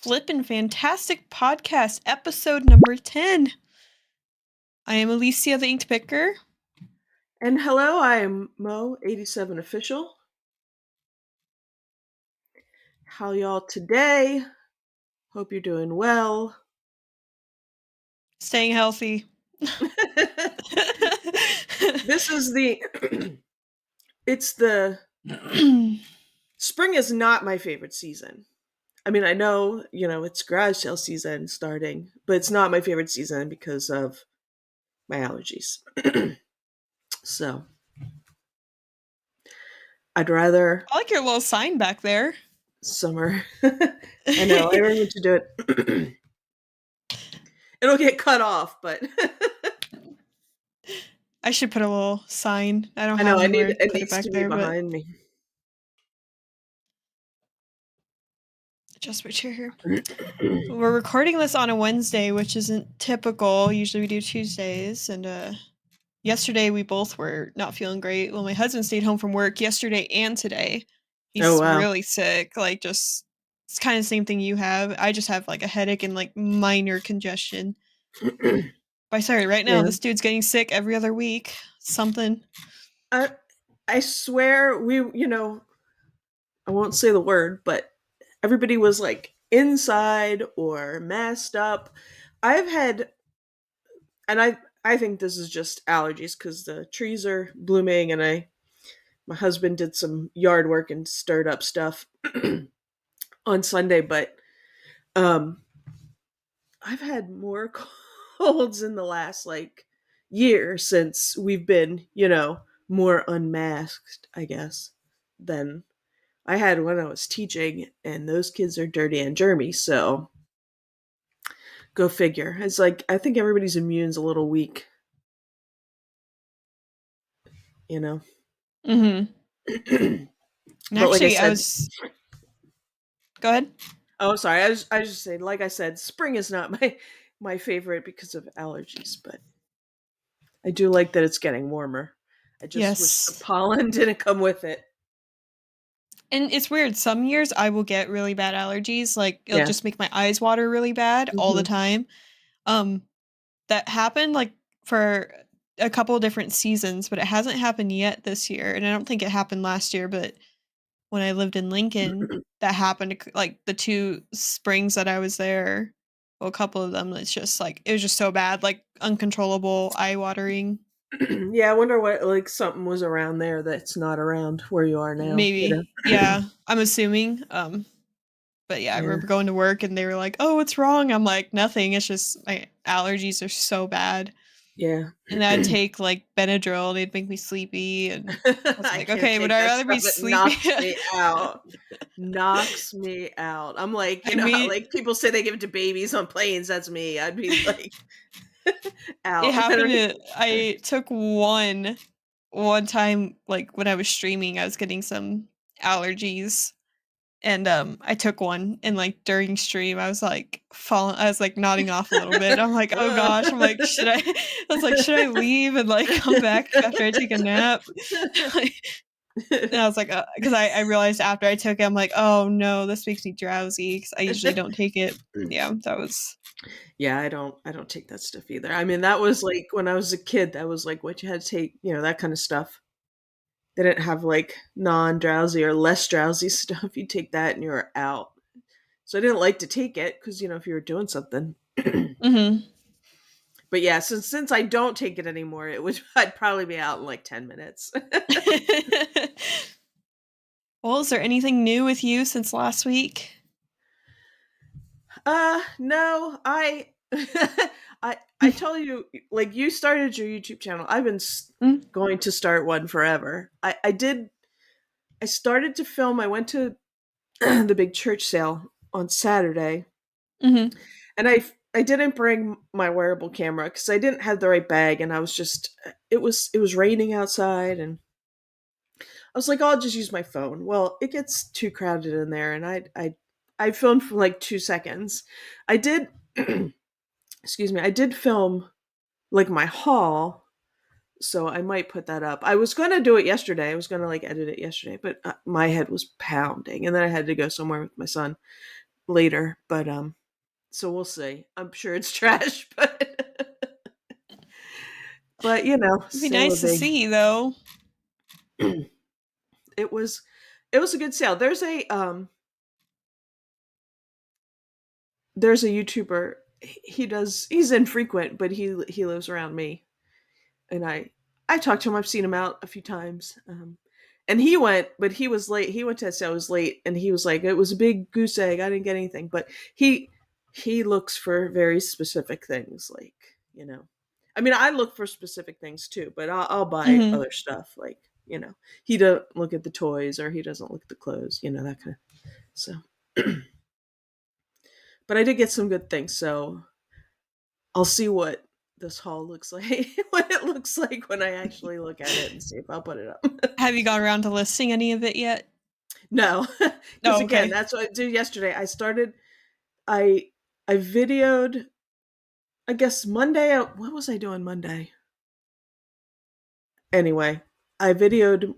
Flippin' Fantastic Podcast, episode number 10. I am Alicia the Inked Picker. And hello, I am Mo87 Official. How y'all today? Hope you're doing well. Staying healthy. This is spring is not my favorite season. I mean, I know, it's garage sale season starting, but it's not my favorite season because of my allergies. So, I'd rather I like your little sign back there. summer. I know, I remember to do it. It'll get cut off, but I should put a little sign. I don't I know have anywhere to it put it needs back to be there, but behind me. adjust my chair here. We're recording this on a Wednesday, which isn't typical. Usually we do Tuesdays, and yesterday we both were not feeling great. Well, my husband stayed home from work yesterday and today. Oh He's wow. really sick. It's kind of the same thing you have. I just have like a headache and like minor congestion. But sorry, right now Yeah. this dude's getting sick every other week. Something. I swear I won't say the word, but everybody was like inside or masked up. I've had, and I think this is just allergies because the trees are blooming, and my husband did some yard work and stirred up stuff on Sunday, but um, I've had more colds in the last like year since we've been, more unmasked, I guess, than I had when I was teaching, and those kids are dirty and germy, so go figure. It's like I think everybody's immune's a little weak, you know. Mm-hmm. And But like I actually, I said, was. Go ahead. oh sorry, I was just saying, like I said, spring is not my favorite because of allergies, but I do like that it's getting warmer. I just wish the Yes. pollen didn't come with it. And it's weird. Some years I will get really bad allergies. Like it'll Yeah. just make my eyes water really bad all the Hmm. time. Um, that happened like for a couple of different seasons, but it hasn't happened yet this year. And I don't think it happened last year, but when I lived in Lincoln, that happened like the two springs that I was there. Well, a couple of them, it's just like it was just so bad, like uncontrollable eye watering. Yeah, I wonder what like something was around there that's not around where you are now. Maybe. Yeah, I'm assuming. But yeah, I Yeah. remember going to work and they were like, "Oh, what's wrong?" I'm like, "Nothing. It's just my allergies are so bad." Yeah. And I'd take like Benadryl, and they'd make me sleepy, and I was I like, can't "Okay, would take I that rather be stuff. It sleepy?" knocks me out. Knocks me out. I'm like, I how mean, like people say they give it to babies on planes. That's me. I'd be like it out. I happened don't to I took one time, like when I was streaming, I was getting some allergies. And I took one, and like during stream I was like nodding off a little bit. I'm like, oh gosh, I'm like, should I I was like, should I leave and like come back after I take a nap? Like, and I was like, because I realized after I took it, I'm like, oh no, this makes me drowsy because I usually don't take it. Yeah, that was. Yeah, I don't take that stuff either. I mean, that was like when I was a kid, that was like what you had to take, that kind of stuff. They didn't have like non-drowsy or less drowsy stuff. You take that and you're out. So I didn't like to take it because, if you were doing something. Mm-hmm. But yeah, since I don't take it anymore, I'd probably be out in like 10 minutes. Well, is there anything new with you since last week? No, I told you, like, you started your YouTube channel. I've been Mm-hmm. going to start one forever. I started to film. I went to the big church sale on Saturday, and I didn't bring my wearable camera because I didn't have the right bag, and I was just it was raining outside, and I was like, oh, I'll just use my phone. Well, it gets too crowded in there, and I filmed for like 2 seconds. I did, excuse me, I did film like my haul, so I might put that up. I was gonna do it yesterday. I was gonna like edit it yesterday, but my head was pounding, and then I had to go somewhere with my son. later, but so we'll see. I'm sure it's trash, but It'd be sale a nice to big. see though. it was it was a good sale. There's a YouTuber. He's infrequent, but he lives around me, and I talked to him. I've seen him out a few times. And he went, but he was late. He went to that sale. It was late, and he was like, "It was a big goose egg. I didn't get anything." But he looks for very specific things, like I mean, I look for specific things too, but I'll buy Mhm. other stuff, like he doesn't look at the toys or he doesn't look at the clothes, that kind of. So, but I did get some good things, so I'll see what this haul looks like what it looks like when I actually look at it and see if I'll put it up. Have you got around to listing any of it yet? No, because Oh, again, okay. that's what I did yesterday. I I videoed. I guess Monday. What was I doing Monday? Anyway, I videoed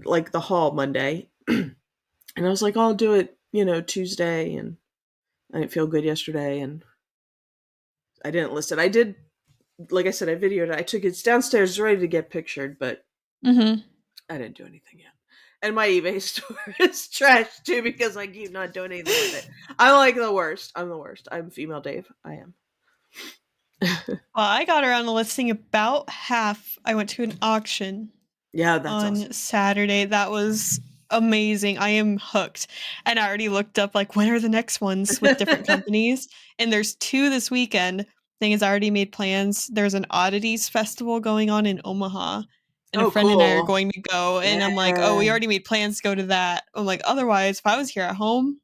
like the haul Monday, and I was like, I'll do it, Tuesday, and I didn't feel good yesterday, and I didn't list it. I did, like I said, I videoed it. I took it downstairs, ready to get pictured, but Mhm. I didn't do anything yet. And my eBay store is trash too because I keep not doing anything with it. I'm like the worst. I'm the worst. I'm female Dave. I am. Well, I got around to listing about half. I went to an auction Yeah, that's on awesome. Saturday. That was amazing. I am hooked. And I already looked up like when are the next ones with different companies. And there's two this weekend. Thing is, I already made plans. There's an oddities festival going on in Omaha. And a Oh, friend and I are cool. going to go. And I'm like, oh, we Yeah. already made plans to go to that. I'm like, otherwise, if I was here at home,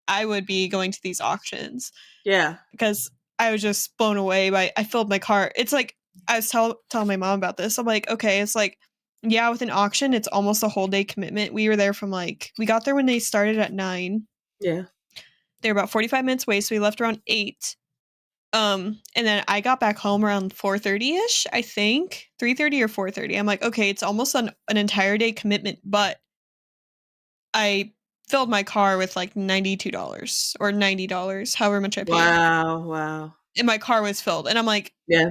I would be going to these auctions Yeah. because I was just blown away by I filled my cart. It's like I was telling my mom about this. I'm like, okay, it's like yeah, with an auction, it's almost a whole day commitment. We were there from like we got there when they started at 9. Yeah. They were about 45 minutes away, so we left around 8. And then I got back home around 4:30ish, I think. 3:30 or 4:30. I'm like, okay, it's almost an entire day commitment, but I filled my car with like $92 or $90, however much I paid. Wow. Wow. And my car was filled. And I'm like, Yeah.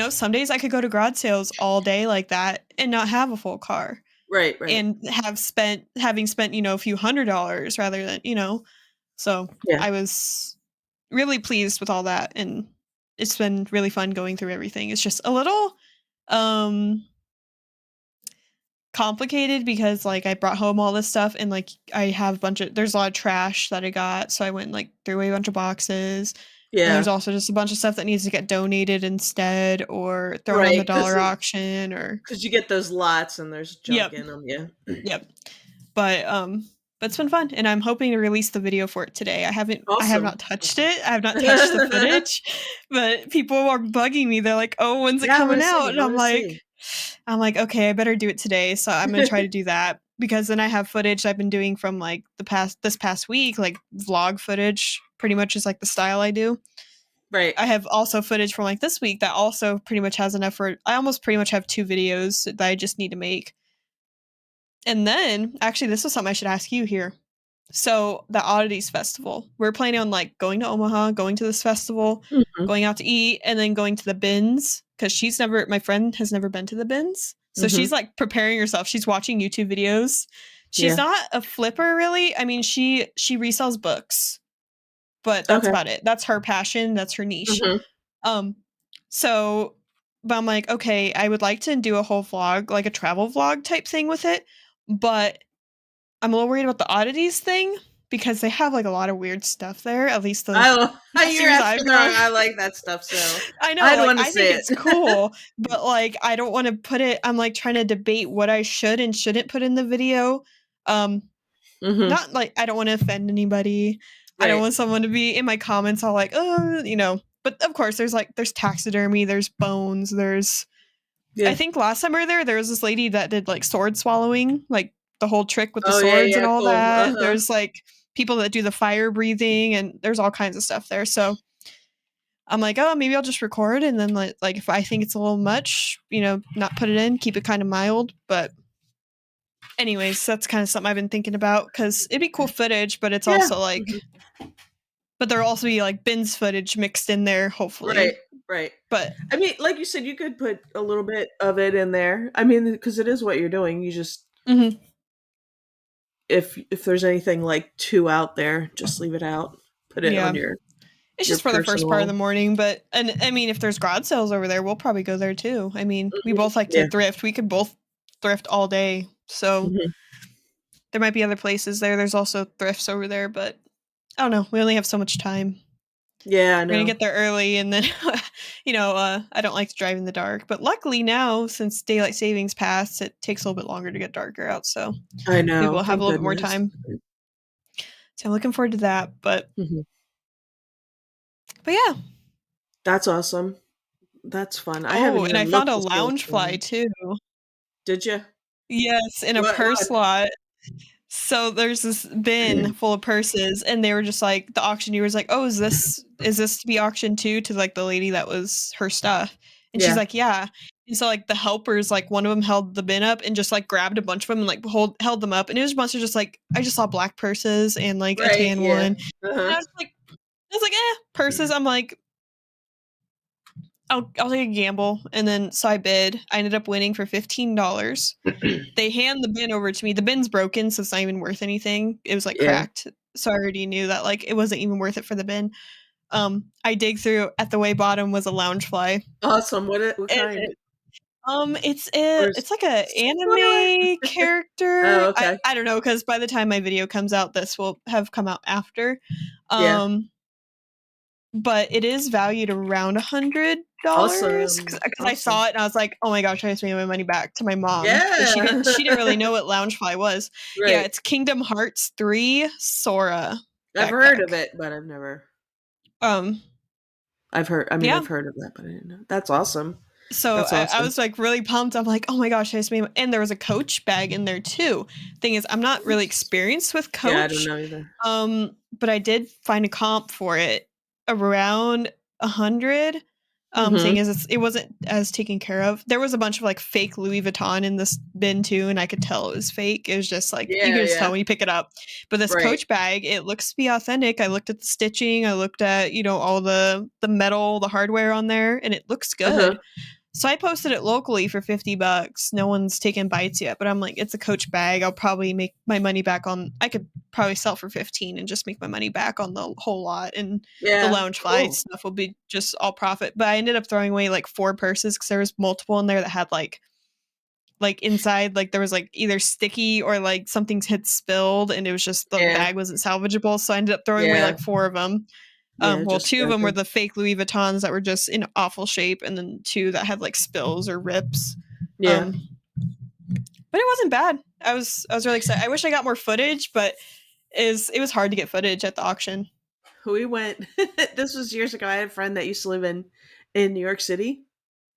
some days I could go to garage sales all day like that and not have a full car Right. Right. and having spent, a few $100 rather than, so Yeah. I was really pleased with all that. And it's been really fun going through everything. It's just a little, um, complicated because like I brought home all this stuff and like I have there's a lot of trash that I got. So I went and like threw away a bunch of boxes. And there's Yeah. also just a bunch of stuff that needs to get donated instead or thrown on the Right. dollar auction or Because you get those lots and there's junk yep. in them. Yeah. Yep. But it's been fun and I'm hoping to release the video for it today. I have Awesome. not touched Awesome. it. I have not touched the footage, but people are bugging me. They're like, "Oh, when's it Yeah. I want coming to out?" see. And I want to see. I'm like, "Okay, I better do it today." So I'm going to try to do that because then I have footage I've been doing from like this past week, like vlog footage, pretty much is like the style I do. Right. I have also footage from like this week that also pretty much has enough for I almost pretty much have 2 videos that I just need to make. And then, actually, this is something I should ask you here. So, the Oddities Festival, we're planning on like going to Omaha, going to this festival, Hmm. going out to eat, and then going to the bins because my friend has never been to the bins. So Hmm. she's like preparing herself. She's watching YouTube videos. She's Yeah. not a flipper really. I mean, she resells books, but that's Okay. about it. That's her passion. That's her niche. Hmm. Um, so, but I'm like, okay, I would like to do a whole vlog, like a travel vlog type thing with it, but I'm a little worried about the oddities thing because they have like a lot of weird stuff there. At least the You're customers asking I've the wrong. gone. I like that stuff, so I know, I'd like want to I see think it. it's cool, but like I don't want to put it. I'm like trying to debate what I should and shouldn't put in the video. Um, Hmm. Not like I don't want to offend anybody. I don't Right. want someone to be in my comments all like, oh, But of course, there's taxidermy, there's bones, there's. I Yeah. think last time we were there was this lady that did like sword swallowing, like the whole trick with the Oh yeah. swords and Yeah. all Cool. Uh that. huh. There's like people that do the fire breathing, and there's all kinds of stuff there. So I'm like, oh, maybe I'll just record, and then like if I think it's a little much, not put it in, keep it kind of mild, but anyways, that's kind of something I've been thinking about because it'd be cool footage, but it's Yeah. also like Hmm. but there'll also be like bins footage mixed in there, Right, hopefully. right. But I mean, like you said, you could put a little bit of it in there. I mean, because it is what you're doing. You just mhm, if there's anything like too out there, just leave it out. Put it on yeah, it's your just for the first part of the personal. morning. But and I mean, if there's garage sales over there, we'll probably go there too. I mean, we Mhm. both like to Yeah. thrift. We could both thrift all day. So Mhm. there might be other places there. There's also thrifts over there, but I don't know. We only have so much time. Yeah, I We're gonna know. get there early, and then, I don't like to drive in the dark. But luckily now, since daylight savings passed, it takes a little bit longer to get darker out. So I maybe know. we'll have a Thank little bit more goodness. time. So I'm looking forward to that. Mhm. But yeah. That's awesome. That's fun. I haven't Oh, and I even found looked a to see what's lounge going fly on. too. Did you? Yes, in a What? purse What? lot. So there's this bin full of purses, and they were just like the auctioneer was like, "Oh, is this to be auctioned too?" To like the lady that was her stuff, and she's Yeah. like, "Yeah." And so like the helpers, like one of them held the bin up and just like grabbed a bunch of them and like held them up, and it was a bunch of just like I just saw black purses and like a Right. tan one. Yeah. And Uh-huh. I was like, purses. I'm like, I'll take a gamble, and then so I bid. I ended up winning for $15. They hand the bin over to me. The bin's broken, so it's not even worth anything. It was, like, Yeah. cracked, so I already knew that, like, it wasn't even worth it for the bin. I dig through, at the way bottom was a loungefly, Awesome. What and kind? Or it's like a spoiler? anime character. Oh, I okay. I don't know know because by the time my video comes out, this will have come out after. Yeah. Um, but it is valued around $100 Awesome. because I Awesome. saw it and I was like, "Oh my gosh, I just made my money back," to my mom, but Yeah. she didn't really know what Loungefly was. Yeah, Right. it's Kingdom Hearts 3 Sora I've heard of backpack. it, but I've never. Um, I've yeah, heard of that, but I didn't know. That's awesome. so That's I awesome. was, like, really pumped. I'm like, "Oh my gosh, I just made" and there was a Coach bag in there too. Thing is, I'm not really What's experienced with Yeah, I don't Coach, know either. but I did find a comp for it around 100. Thing Mhm. is, it wasn't as taken care of. There was a bunch of like fake Louis Vuitton in this bin too, and I could tell it was fake. It was just like you Yeah, can just tell yeah. when you pick it up. But this Right. Coach bag, it looks to be authentic. I looked at the stitching, I looked at all the metal, the hardware on there, and it looks Uh-huh. good. So I posted it locally for $50. No one's taken bites yet, but I'm like, it's a Coach bag. I'll probably make my money back on. I could probably sell for 15 and just make my money back on the whole lot. And the Yeah. lounge fly Cool. stuff will be just all profit. But I ended up throwing away like 4 purses because there was multiple in there that had like inside like there was like either sticky or like something had spilled and it was just the Yeah. bag wasn't salvageable. So I ended up throwing away Yeah. like 4 of them. Yeah, Well, just 2 of them were scrapping. the fake Louis Vuittons that were just in awful shape, and then 2 that had, like, spills or rips. Yeah. Um, but it wasn't bad. I was really excited. I wish I got more footage, but it was hard to get footage at the auction. We went this was years ago. I had a friend that used to live in New York City.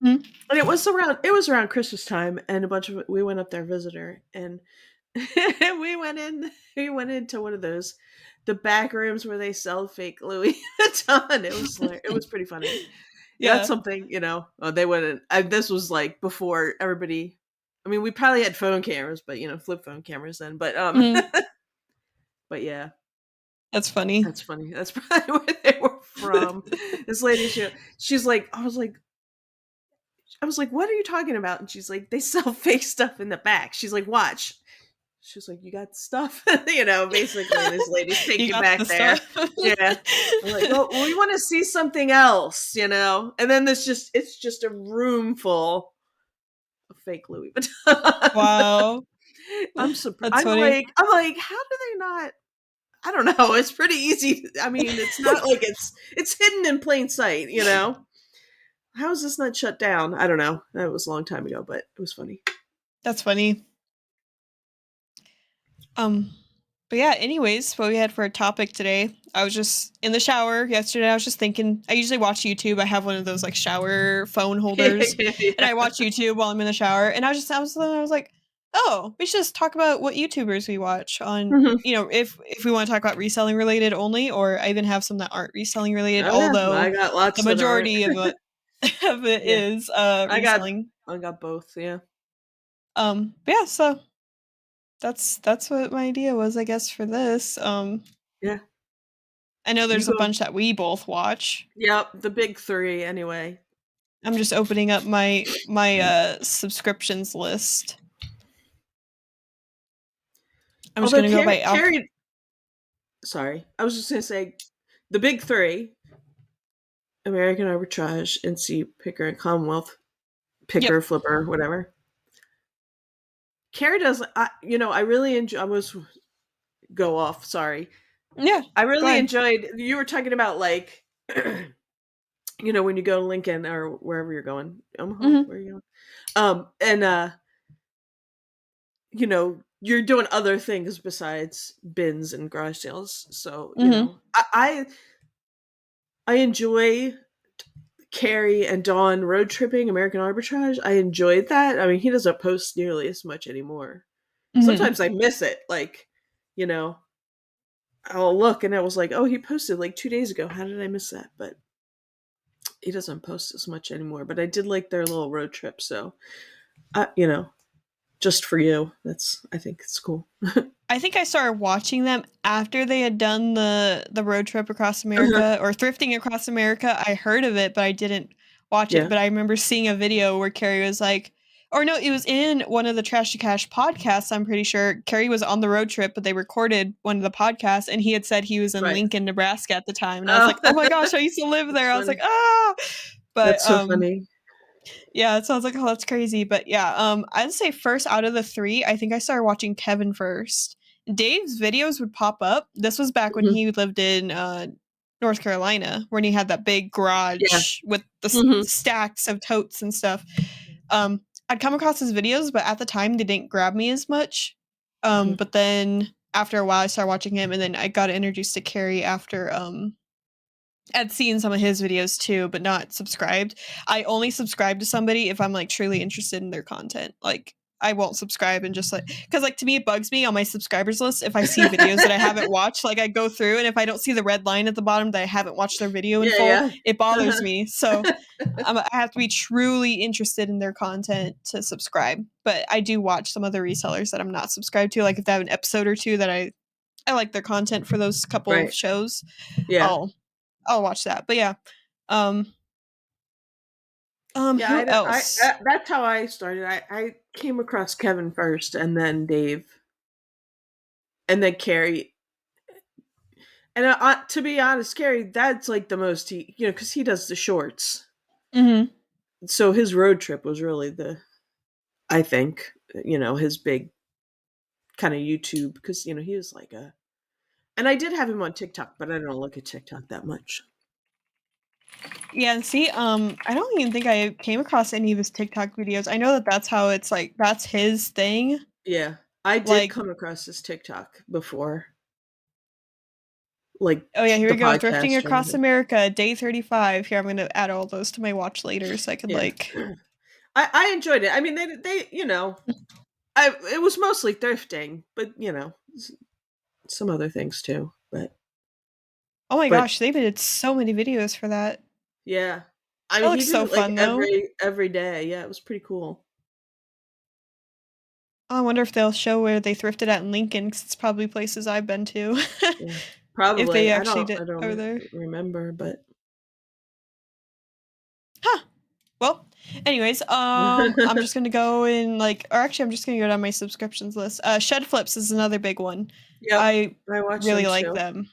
Mhm. And it was around Christmas time and a bunch of we went up there visit her and we went into one of those the back rooms where they sell fake Louis Vuitton. It was pretty funny. That's Yeah. something, they wouldn't this was like before everybody. I mean, we probably had phone cameras, but flip phone cameras then. But Mhm. but yeah, That's funny. that's funny. That's probably where they were from. This lady, she's like, I was like, what are you talking about? And she's like, they sell fake stuff in the back. She's like, watch. She's like, you got stuff, basically. This lady's You taking got back the there. stuff. Yeah. I'm like, well, we want to see something else. And then it's just a room full of fake Louis Vuitton. Wow. I'm surprised. That's funny. I'm like, how do they not? I don't know. It's pretty easy. I mean, it's not like it's hidden in plain sight. How is this not shut down? I don't know. That was a long time ago, but it was funny. That's funny. Um, but yeah, anyways, what we had for a topic today, I was just in the shower yesterday. I was just thinking, I usually watch YouTube. I have one of those like shower phone holders, and I Yeah. watch YouTube while I'm in the shower. And I was like, oh, we should just talk about what YouTubers we watch on. Mhm. If we want to talk about reselling related only, or I even have some that aren't reselling related, Oh yeah, I although got the lots that aren't. majority of it of it Yeah, is I got reselling. I got both. Yeah, But yeah, so that's what my idea was, I guess, for this. yeah. I know You there's a go. bunch that we both watch. Yep, the big three. Anyway. I'm just opening up my subscriptions list. I'm just Although gonna go by Carrie, sorry, I was just gonna say, the big three: American Arbitrage, NC Picker, and Commonwealth Yep. Picker, Flipper, whatever. Carrie does. I really enjoy. I was go off. Sorry. Yeah. I Go really ahead. enjoyed. You were talking about like, when you go to Lincoln or wherever you're going, Omaha, Mhm. where are you going? And you're doing other things besides bins and garage sales. So Mhm. I enjoy Carrie and Dawn road tripping American Arbitrage. I enjoyed that. I mean, he doesn't post nearly as much anymore. Mhm. Sometimes I miss it. Like, you know, I'll look and I was like, oh, he posted like 2 days ago. How did I miss that? But he doesn't post as much anymore. But I did like their little road trip. So, uh, you know, just for you, I think it's cool. I think I started watching them after they had done the road trip across Uh-huh. America or thrifting across America. I heard of it, but I didn't watch it. Yeah. But I remember seeing a video where Carrie was like, or no, it was in one of the Trash to Cash podcasts. I'm pretty sure Carrie was on the road trip, but they recorded one of the podcasts, and he had said he was in Right. Lincoln, Nebraska at the time, and I was Oh, like, oh my gosh, I used to live that's there. I was like, funny. ah, but That's so funny. yeah, it sounds like, oh, that's crazy. But yeah, I'd say first out of the three, I think I started watching Kevin first. Dave's videos would pop up. This was back when Hmm. he lived in North Carolina, when he had that big Yeah. garage with the Hmm. stacks of totes and stuff. I'd come across his videos, but at the time they didn't grab me as much. Hmm. But then after a while, I started watching him, and then I got introduced to Carrie after I'd seen some of his videos too, but not subscribed. I only subscribe to somebody if I'm like truly interested in their content. Like I won't subscribe and just like because like to me it bugs me on my subscribers list if I see videos that I haven't watched. Like I go through and if I don't see the red line at the bottom that I haven't watched their video in full, Yeah, it bothers yeah. me. So I have to be truly interested in their content to subscribe. But I do watch some other resellers that I'm not subscribed to. Like if they have an episode or two that I like their content for those couple of Right. shows, Yeah. I'll I'll watch that. But yeah. Um Yeah, who else? that's how I started. I came across Kevin first and then Dave and then Carrie. And to be honest, Carrie, that's like the most cuz he does the shorts. Mhm. So his road trip was really I think, his big kind of YouTube because he was like a and I did have him on TikTok, but I don't look at TikTok that much. Yeah, and see, I don't even think I came across any of his TikTok videos. I know that that's how it's like that's his thing. Yeah. I did Like, come across his TikTok before, like oh yeah, here we the go. Thrifting podcast or across anything. America, day 35. Here, I'm gonna add all those to my watch later so I could Yeah. like I enjoyed it. I mean, they it was mostly thrifting, but some other things too. oh my But gosh, they did so many videos for that. yeah, I That mean, he looks did so it like fun though. every day. Yeah, it was pretty cool. Oh, I wonder if they'll show where they thrifted at in Lincoln because it's probably places I've been to. Yeah, If they probably. actually did I don't over there. remember, but Huh. Well, anyways, I'm just gonna go in like, or actually, I'm just gonna go down my subscriptions list. Shed Flips is another big one. yep, I I watched them really like too. them.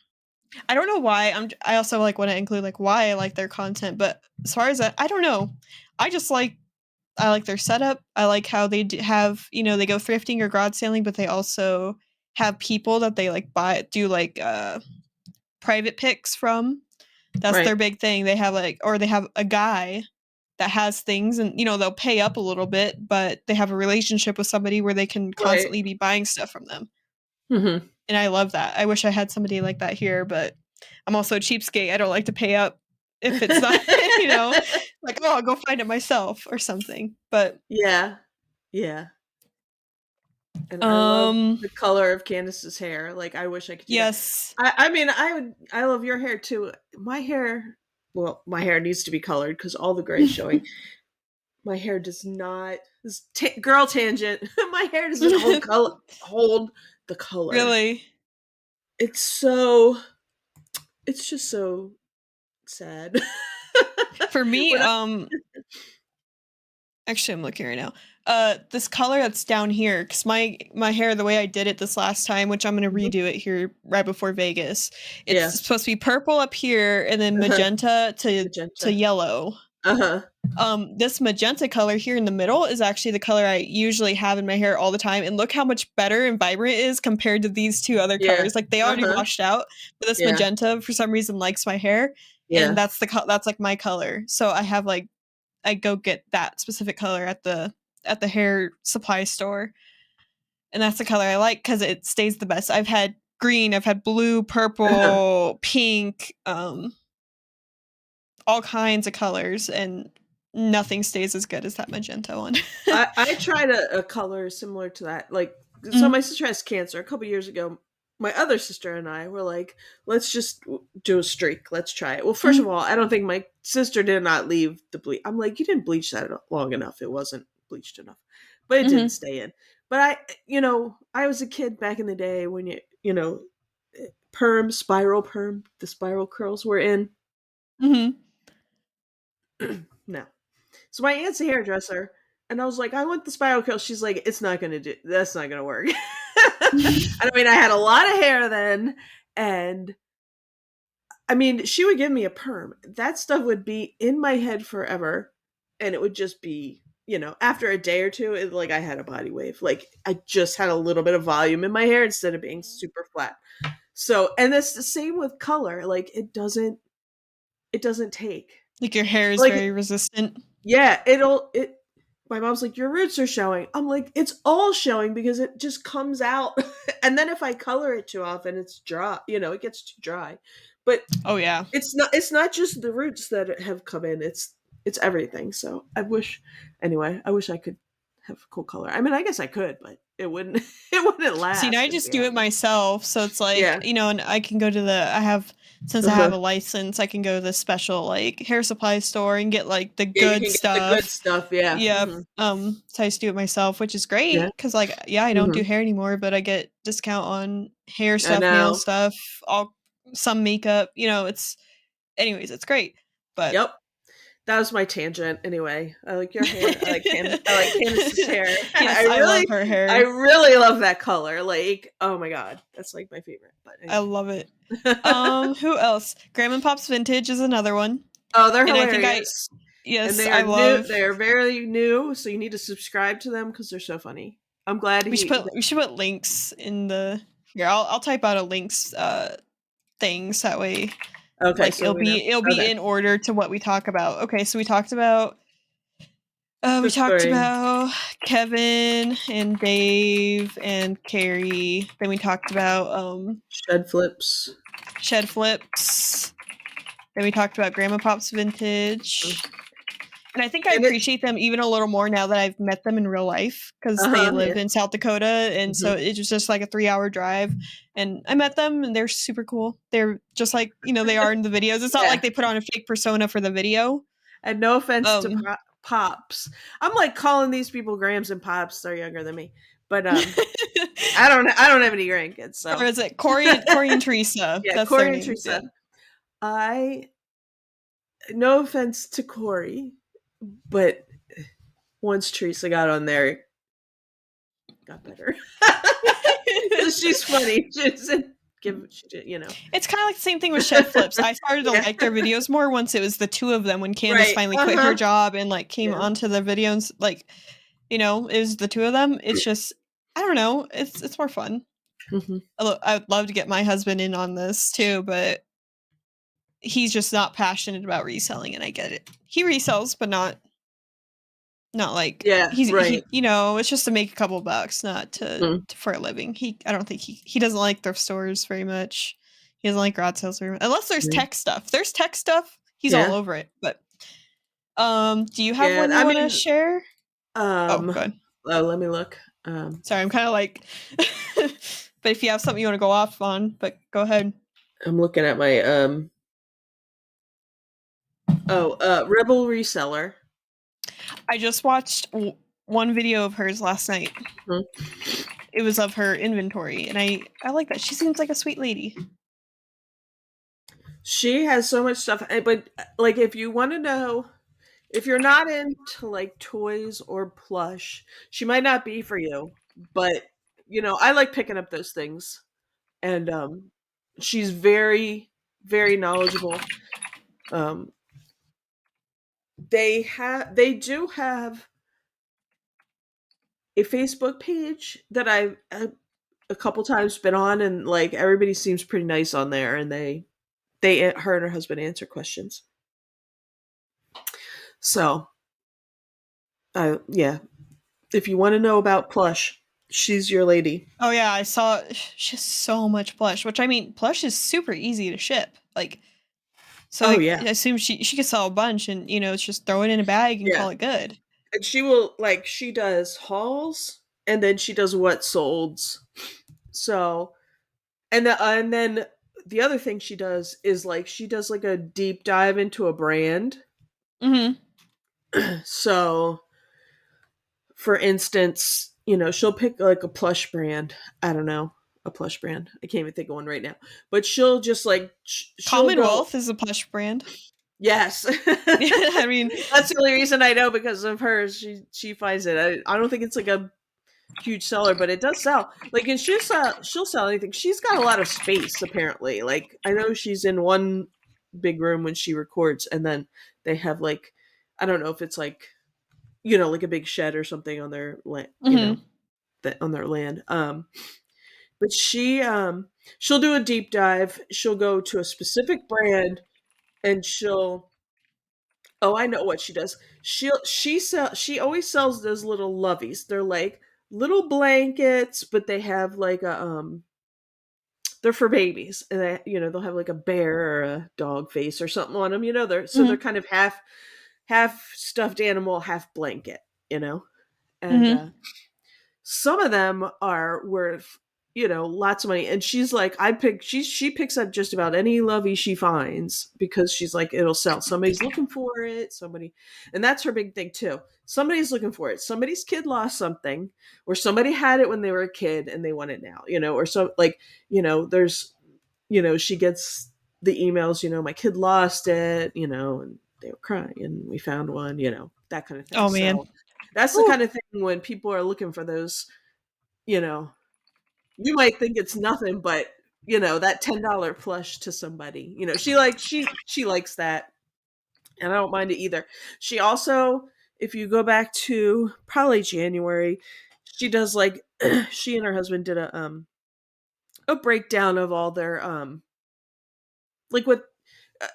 I don't know why. I also like want to include like why I like their content, but as far as that, I don't know. I just like I like their setup. I like how they have they go thrifting or garage sailing, but they also have people that they like buy do like private picks from. That's their Right, big thing. They have like or they have a guy that has things and they'll pay up a little bit, but they have a relationship with somebody where they can right. constantly be buying stuff from them. Hmm. And I love that. I wish I had somebody like that here, but I'm also a cheapskate. I don't like to pay up if it's not, like, oh, I'll go find it myself or something. But Yeah, yeah. And I love um the color of Candace's hair. Like, I wish I could do that. yes. I mean, I love your hair too. My hair, well, my hair needs to be colored because all the gray is showing. My hair does not. Girl tangent. My hair doesn't hold the color. Really? It's so it's just so sad. For me, When I actually, I'm looking right now. This color that's down here, because my hair, the way I did it this last time, which I'm gonna Mhm. redo it here right before Vegas. It's Yeah. supposed to be purple up here, and then Uh-huh. magenta to Magenta. yellow. Uh-huh. This magenta color here in the middle is actually the color I usually have in my hair all the time, and look how much better and vibrant it is compared to these two other Yeah. colors. Like they already Uh-huh. washed out, but this Yeah. magenta for some reason likes my hair, and Yeah. that's like my color. So I have like I go get that specific color at the hair supply store, and that's the color I like because it stays the best. I've had green, I've had blue, Uh-huh. purple, pink, all kinds of colors, and nothing stays as good as that magenta one. I tried a color similar to that. Like, so my Mhm, sister has cancer. A couple years ago, my other sister and I were like, let's just do a streak. Let's try it. Well, first of mhm, all, I don't think my sister did not leave the bleach. I'm like, you didn't bleach that long enough. It wasn't bleached enough, but it didn't mhm, stay in. But I was a kid back in the day when perm, spiral perm, the spiral curls were in. mhm. No. So my aunt's a hairdresser, and I was like, I want the spiral curl. She's like, it's not gonna do. That's not gonna work. I mean, I had a lot of hair then, and I mean, she would give me a perm. That stuff would be in my head forever, and it would just be, after a day or two, like I had a body wave. Like I just had a little bit of volume in my hair instead of being super flat. So, and that's the same with color. Like it doesn't take. Like your hair is Like very resistant. Yeah, it my mom's like, "Your roots are showing." I'm like, "It's all showing because it just comes out." And then if I color it too often, it's dry, it gets too dry. But Oh yeah. it's not just the roots that have come in, it's everything. So I wish I could have cool color. I mean, I guess I could, but it wouldn't it wouldn't See, and last, I to just be do it honest. myself, so it's like, Yeah. and I can go to since I Uh-huh. have a license, I can go to the special, like, hair supply store and get, like, the Yeah, you good can get the good stuff. stuff, yeah. Yep, Mhm. so I just do it myself, which is Yeah. great because, like, yeah, I don't do Mhm. hair anymore, but I get discount on hair I stuff, nail know. stuff, all some makeup, it's anyways, it's great, but Yep. That was my tangent anyway. I like your hair. I like Candace's hair. Yes, I love her I hair. really love that color. Like, oh my god. That's like my favorite. But I anyway. love it. Who else? Grandma Pop's Vintage is another one, Oh, they're and I think hilarious. And yes, they I are new. love They are very new, so you need to subscribe to them because they're so funny. I'm glad we should put links in the here. I'll type out a links things that way okay, like so we know. it'll be Okay. in order to what we talk about. Okay, so we The talked three. about Kevin and Dave and Carrie. Then we talked about Shed flips. Shed Flips. Then we talked about Grandma Pop's Vintage. And I think I And it appreciate them even a little more now that I've met them in real life because they uh-huh, live yeah. in South Dakota. And Mhm. so it was just like a 3 hour drive. And I met them and they're super cool. They're just like, they are in the videos. It's not Yeah. like they put on a fake persona for the video. And no offense to Um, pops. I'm like calling these people Grams and Pops. They're younger than me. But I don't have any grandkids, or so is it Corey and Teresa? yeah, That's their Cory and names. Yeah. Teresa. I No offense to Cory, but once Teresa got on there, it got better. She's funny. She doesn't It's kind of like the same thing with Shed Flips. I started to Yeah. like their videos more once it was the two of them when Candace Right. finally quit her Uh-huh. job and like came Yeah. onto the videos. Like, it was the two of them. It's just, I don't know. It's more fun. Mhm. I would love to get my husband in on this too, but he's just not passionate about reselling, and I get it. He resells, but not like Yeah, right. it's just to make a couple bucks, not Mhm. for a living. I don't think he doesn't like thrift stores very much. He doesn't like garage sales very much. Unless there's Right. tech stuff. There's tech stuff. He's all Yeah. over it. But do you have Yeah, one you I want to mean, share? Oh, um, good. let me look. Sorry, I'm kind of like. But if you have something you want to go off on, but go ahead. I'm looking at my Rebel Reseller. I just watched one video of hers last night. Mhm. It was of her inventory, and I like that. She seems like a sweet lady. She has so much stuff, but like if you want to know, if you're not into like toys or plush, she might not be for you. But I like picking up those things, and she's very, very knowledgeable. Um, they do have a Facebook page that I've a couple times been on, and like everybody seems pretty nice on there, and they her and her husband answer questions. So, yeah, if you want to know about plush, she's your lady. Oh yeah, I saw she has so much plush, which I mean, plush is super easy to ship. Like, so Oh like, yeah, I assume she could sell a bunch and just throw it in a bag and yeah. call it good. And she will like she does hauls, and then she does what solds. So, and then the other thing she does is like she does like a deep dive into a brand. Mhm. So, for instance, she'll pick like a plush brand. I don't know, a plush brand. I can't even think of one right now. But she'll just like she'll go, Commonwealth is a plush brand. yes. I mean, That's the only reason I know, because of her. She finds it. I don't think it's like a huge seller, but it does sell. Like, and she'll sell anything. She's got a lot of space apparently. Like, I know she's in one big room when she records, and then they have like, I don't know if it's like like a big shed or something on their land, mhm. that on their land. But she'll do a deep dive. She'll go to a specific brand, and she'll oh, I know what she does. She always sells those little loveys. They're like little blankets, but they have like a they're for babies, and they'll have like a bear or a dog face or something on them. They're Mhm. kind of half stuffed animal, half blanket. You know, and Mhm. some of them are worth lots of money. And she's like, she picks up just about any lovey she finds, because she's like, it'll sell. Somebody's looking for it, and that's her big thing too. Somebody's looking for it. Somebody's kid lost something, or somebody had it when they were a kid and they want it now, or so, like, there's she gets the emails, my kid lost it, and they were crying and we found one, that kind of thing. Oh man. So that's the Whew. kind of thing when people are looking for those, you know, you might think it's nothing, but that $10 plush to somebody, she likes that, and I don't mind it either. She also, if you go back to probably January, she does like she and her husband did a breakdown of all their like what uh,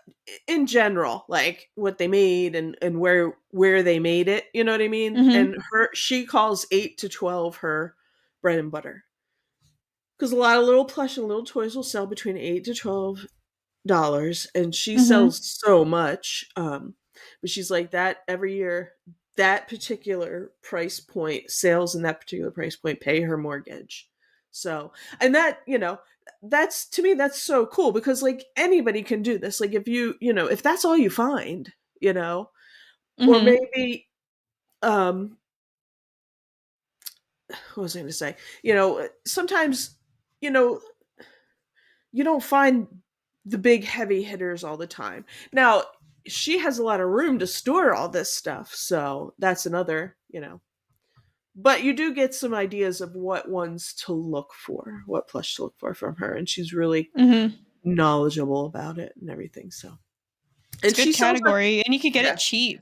in general, like what they made, and where they made it, you know what I mean? Mhm. And she calls 8 to 12 her bread and butter, because a lot of little plush and little toys will sell between 8 to $12, and she Mhm. sells so much. But she's like, that every year, that particular price point, sales in that particular price point pay her mortgage. So, and that, that's, to me, that's so cool, because like anybody can do this. Like, if that's all you find, you know or Mhm. maybe, what was I going to say? Sometimes, you know you don't find the big heavy hitters all the time. Now, she has a lot of room to store all this stuff, so that's another, But you do get some ideas of what ones to look for, what plush to look for from her, and she's really Mhm. knowledgeable about it and everything. So, It's and a she good sells like, category, and you could get yeah, it cheap.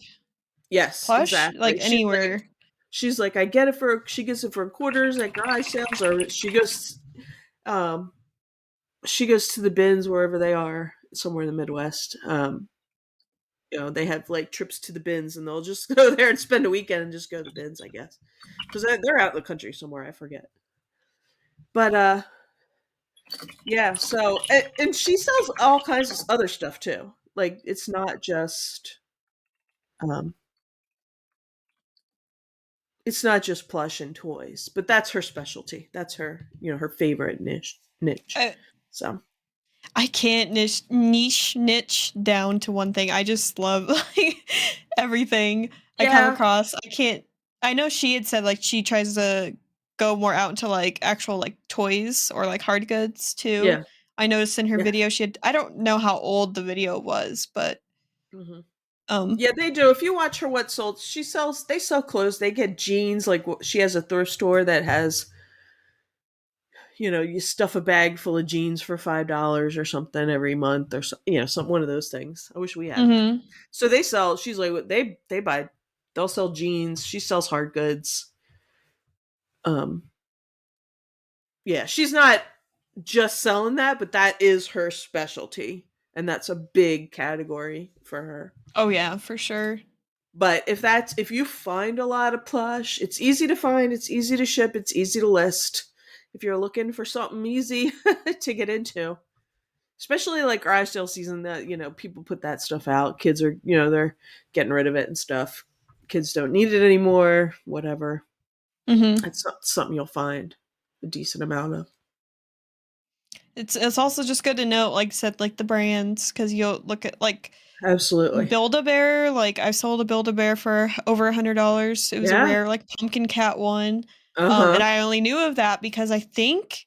yes, Plush, like exactly. anywhere. She's like, I get it for, she gets it for quarters at garage sales, or um she goes to the bins wherever they are, somewhere in the Midwest. They have like trips to the bins, and they'll just go there and spend a weekend and just go to the bins, I guess, because they're out in the country somewhere. I forget, but yeah. So, and she sells all kinds of other stuff too. Like, um, it's not just plush and toys, but that's her specialty. That's her, her favorite niche. I So, I can't niche down to one thing. I just love like everything I come yeah, across. I can't. I know she had said like she tries to go more out into like actual like toys or like hard goods too. yeah, I noticed in her Yeah. video she had I don't know how old the video was, but, Hmm. um Yeah, they do. If you watch her what sold, they sell clothes. They get jeans. Like she has a thrift store that has, you stuff a bag full of jeans for $5 or something every month, or some one of those things. I wish we had that. Mhm. So they sell. She's like they buy. They'll sell jeans. She sells hard goods. Um, yeah, she's not just selling that, but that is her specialty, and that's a big category for her. Oh, yeah, for sure. But if you find a lot of plush, it's easy to find, it's easy to ship, it's easy to list. If you're looking for something easy to get into, especially like garage sale season, that people put that stuff out. Kids are they're getting rid of it and stuff. Kids don't need it anymore. Whatever. Mhm. It's not something you'll find a decent amount of. It's also just good to know, like I said, like, the brands, because 'cause you'll look at, like, Absolutely. Build-A-Bear, like, I sold a Build-A-Bear for over $100. It was a Yeah. rare, like, pumpkin cat one, Uh huh. and I only knew of that because I think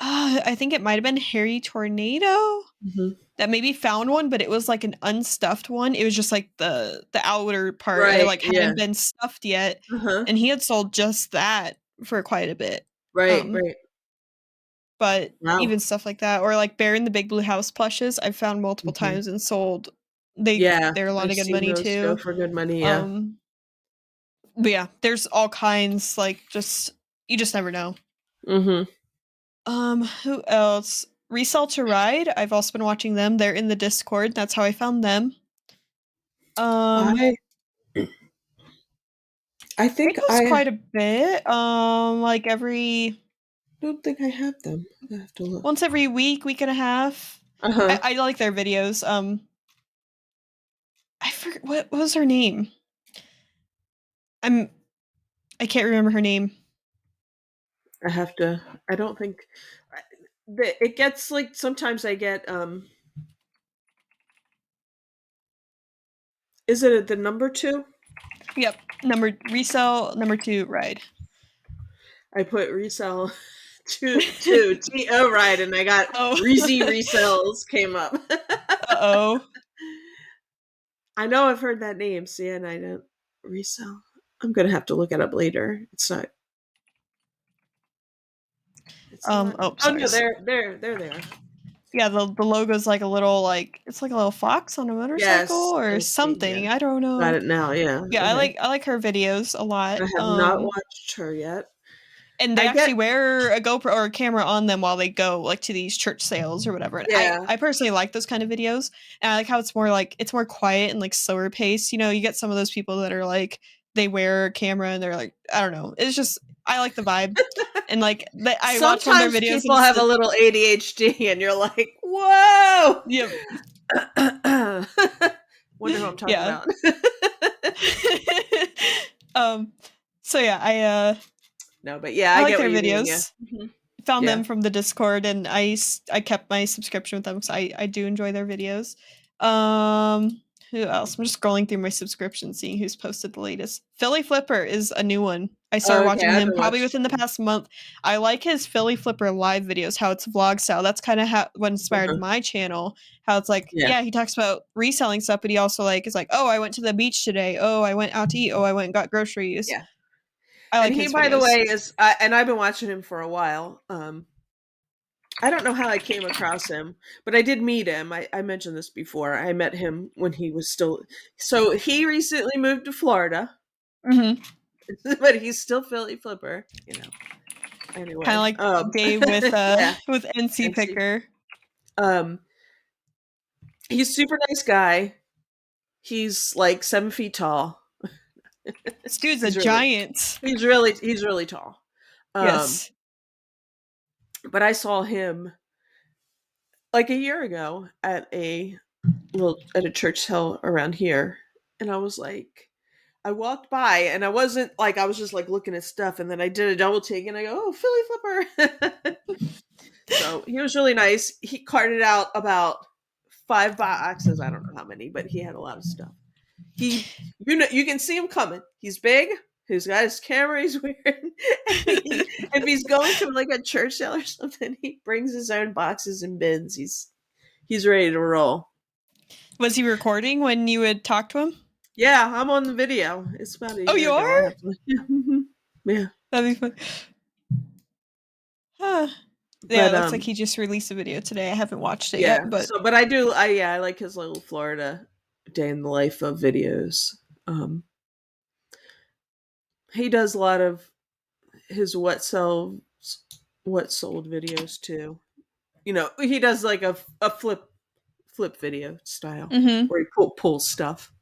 it might have been Harry Tornado Hmm. that maybe found one, but it was, like, an unstuffed one. It was just, like, the outer part, it, Right. like, Yeah. hadn't been stuffed yet, Uh huh. and he had sold just that for quite a bit. Right. Um, Right. but Wow. even stuff like that, or, like, Bear in the Big Blue House plushes, I've found multiple Hmm. times and sold. Yeah, They're a lot I've of good seen money those go too. for good money. Yeah. Um, but yeah, there's all kinds, like, just you just never know. Hmm. Who else? Resell to Ride, I've also been watching them, they're in the Discord, that's how I found them. Um, I I they think post I quite a bit, like, every don't think I have them. I have to look. once every week, week and a half. Uh huh. I like their videos, I forget what was her name? I'm I can't remember her name. I have to. I don't think it gets like sometimes I get. Is it the number two? Yep, resell, number 2, Ride. I put resell two TO right, and I got Oh. Reezy resells came up. Uh-oh. I know I've heard that name. See, and I don't resell. I'm gonna have to look it up later. It's not. It's not. Oh, Oh sorry. no, there they are. Yeah, the logo's like a little, like it's like a little fox on a motorcycle Yes, or I see. Yeah, something, I don't got know. it now. Yeah. Yeah, Okay. I like her videos a lot, I have not watched her yet. and they I get actually wear a GoPro or a camera on them while they go, like, to these church sales or whatever, and yeah. I personally like those kind of videos, and I like how it's more quiet and, like, slower pace, you get some of those people that are, like, they wear a camera and they're like I don't know, it's just I like the vibe, and, like, I watch one of their Sometimes videos and people it's have a the little ADHD and you're like, "Whoa!" yeah, Wonder who I'm talking yeah. about. Um, so yeah, No, but yeah, I I like get what their you mean. Yeah. videos. Mhm. Found Yeah. them from the Discord, and I kept my subscription with them because I do enjoy their videos. Who else? I'm just scrolling through my subscription, seeing who's posted the latest. Philly Flipper is a new one. I started Okay, watching I him haven't probably watched within the him. past month. I like his Philly Flipper live videos, how it's vlog style. That's kind of how what inspired Uh-huh. my channel. How it's like, Yeah. yeah, he talks about reselling stuff, but he also like is like, oh, I went to the beach today. Oh, I went out to eat. Oh, I went and got groceries. Yeah. I And like he, his by the videos. way, is and I've been watching him for a while. I don't know how I came across him, but I did meet him. I mentioned this before. I met him when he was still. So he recently moved to Florida, Mhm. but he's still Philly Flipper. Kinda Anyway, like Dave with, yeah, with NC NC. Picker. Um, he's a super nice guy. He's like 7 feet tall. This dude's a He's really, giant. he's really tall. Um, Yes. but I saw him like a year ago at a church sale around here, and I was like, I walked by and I wasn't like I was just like looking at stuff, and then I did a double take and I go, oh, Philly Flipper. So he was really nice. He carted out about 5 boxes. I don't know how many, but he had a lot of stuff. He, you can see him coming. He's big. He's got his camera. He's wearing. If he's going to like a church sale or something, he brings his own boxes and bins. He's ready to roll. Was he recording when you would talk to him? Yeah, I'm on the video. It's about a Oh, year you ago, are? actually. Yeah, mhm. Yeah. That'd be fun. Huh. Yeah, it But looks like he just released a video today. I haven't watched it yeah. yet, but So, but I do. I like his little Florida day in the life of videos. Um, he does a lot of his what sold videos too. You know, he does like a flip video style mhm. where he pulls stuff.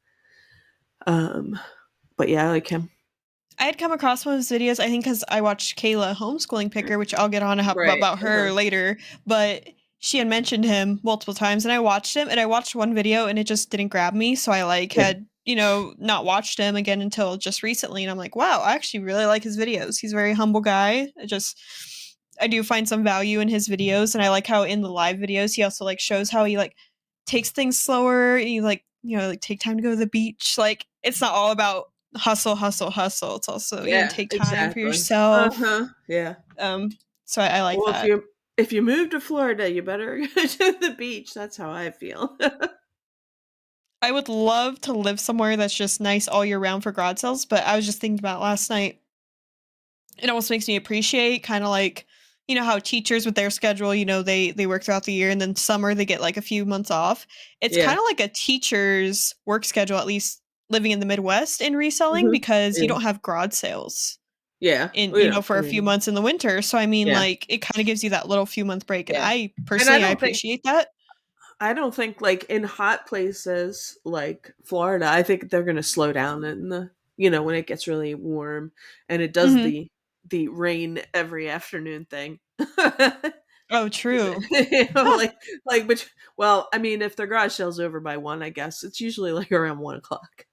Um, but yeah, I like him. I had come across one of his videos, I think, because I watched Kayla Homeschooling Picker, which I'll get on Right. about her later, but she had mentioned him multiple times, and I watched him, and I watched one video, and it just didn't grab me, so I, like, Yeah. had, you know, not watched him again until just recently, and I'm like, "Wow, I actually really like his videos." He's a very humble guy. I do find some value in his videos, and I like how in the live videos, he also, like, shows how he, like, takes things slower, and he, like, you know, like, take time to go to the beach, like, it's not all about hustle, hustle, hustle. It's also, you know, Yeah. take time for Exactly. Uh yourself. huh. Yeah. Um, so I like Well, that. if you move to Florida, you better go to the beach. That's how I feel. I would love to live somewhere that's just nice all year round for garage sales, but I was just thinking about last night. It almost makes me appreciate kind of like, you know, how teachers with their schedule, you know, they work throughout the year and then summer they get like a few months off. It's kind Yeah. of like a teacher's work schedule, at least living in the Midwest in reselling, Hmm. because you Yeah. don't have garage sales Yeah. in, Well, you yeah. know, for I a few mean, months in the winter. So I mean, yeah. like, it kind of gives you that little few month break. And Yeah. I And personally I appreciate that. I don't think like in hot places like Florida, I think they're going to slow down in the, when it gets really warm and it does Hmm. the rain every afternoon thing. Oh, true. Huh. Like, but well, I mean, if their garage sale's over by 1, I guess it's usually like around 1 o'clock.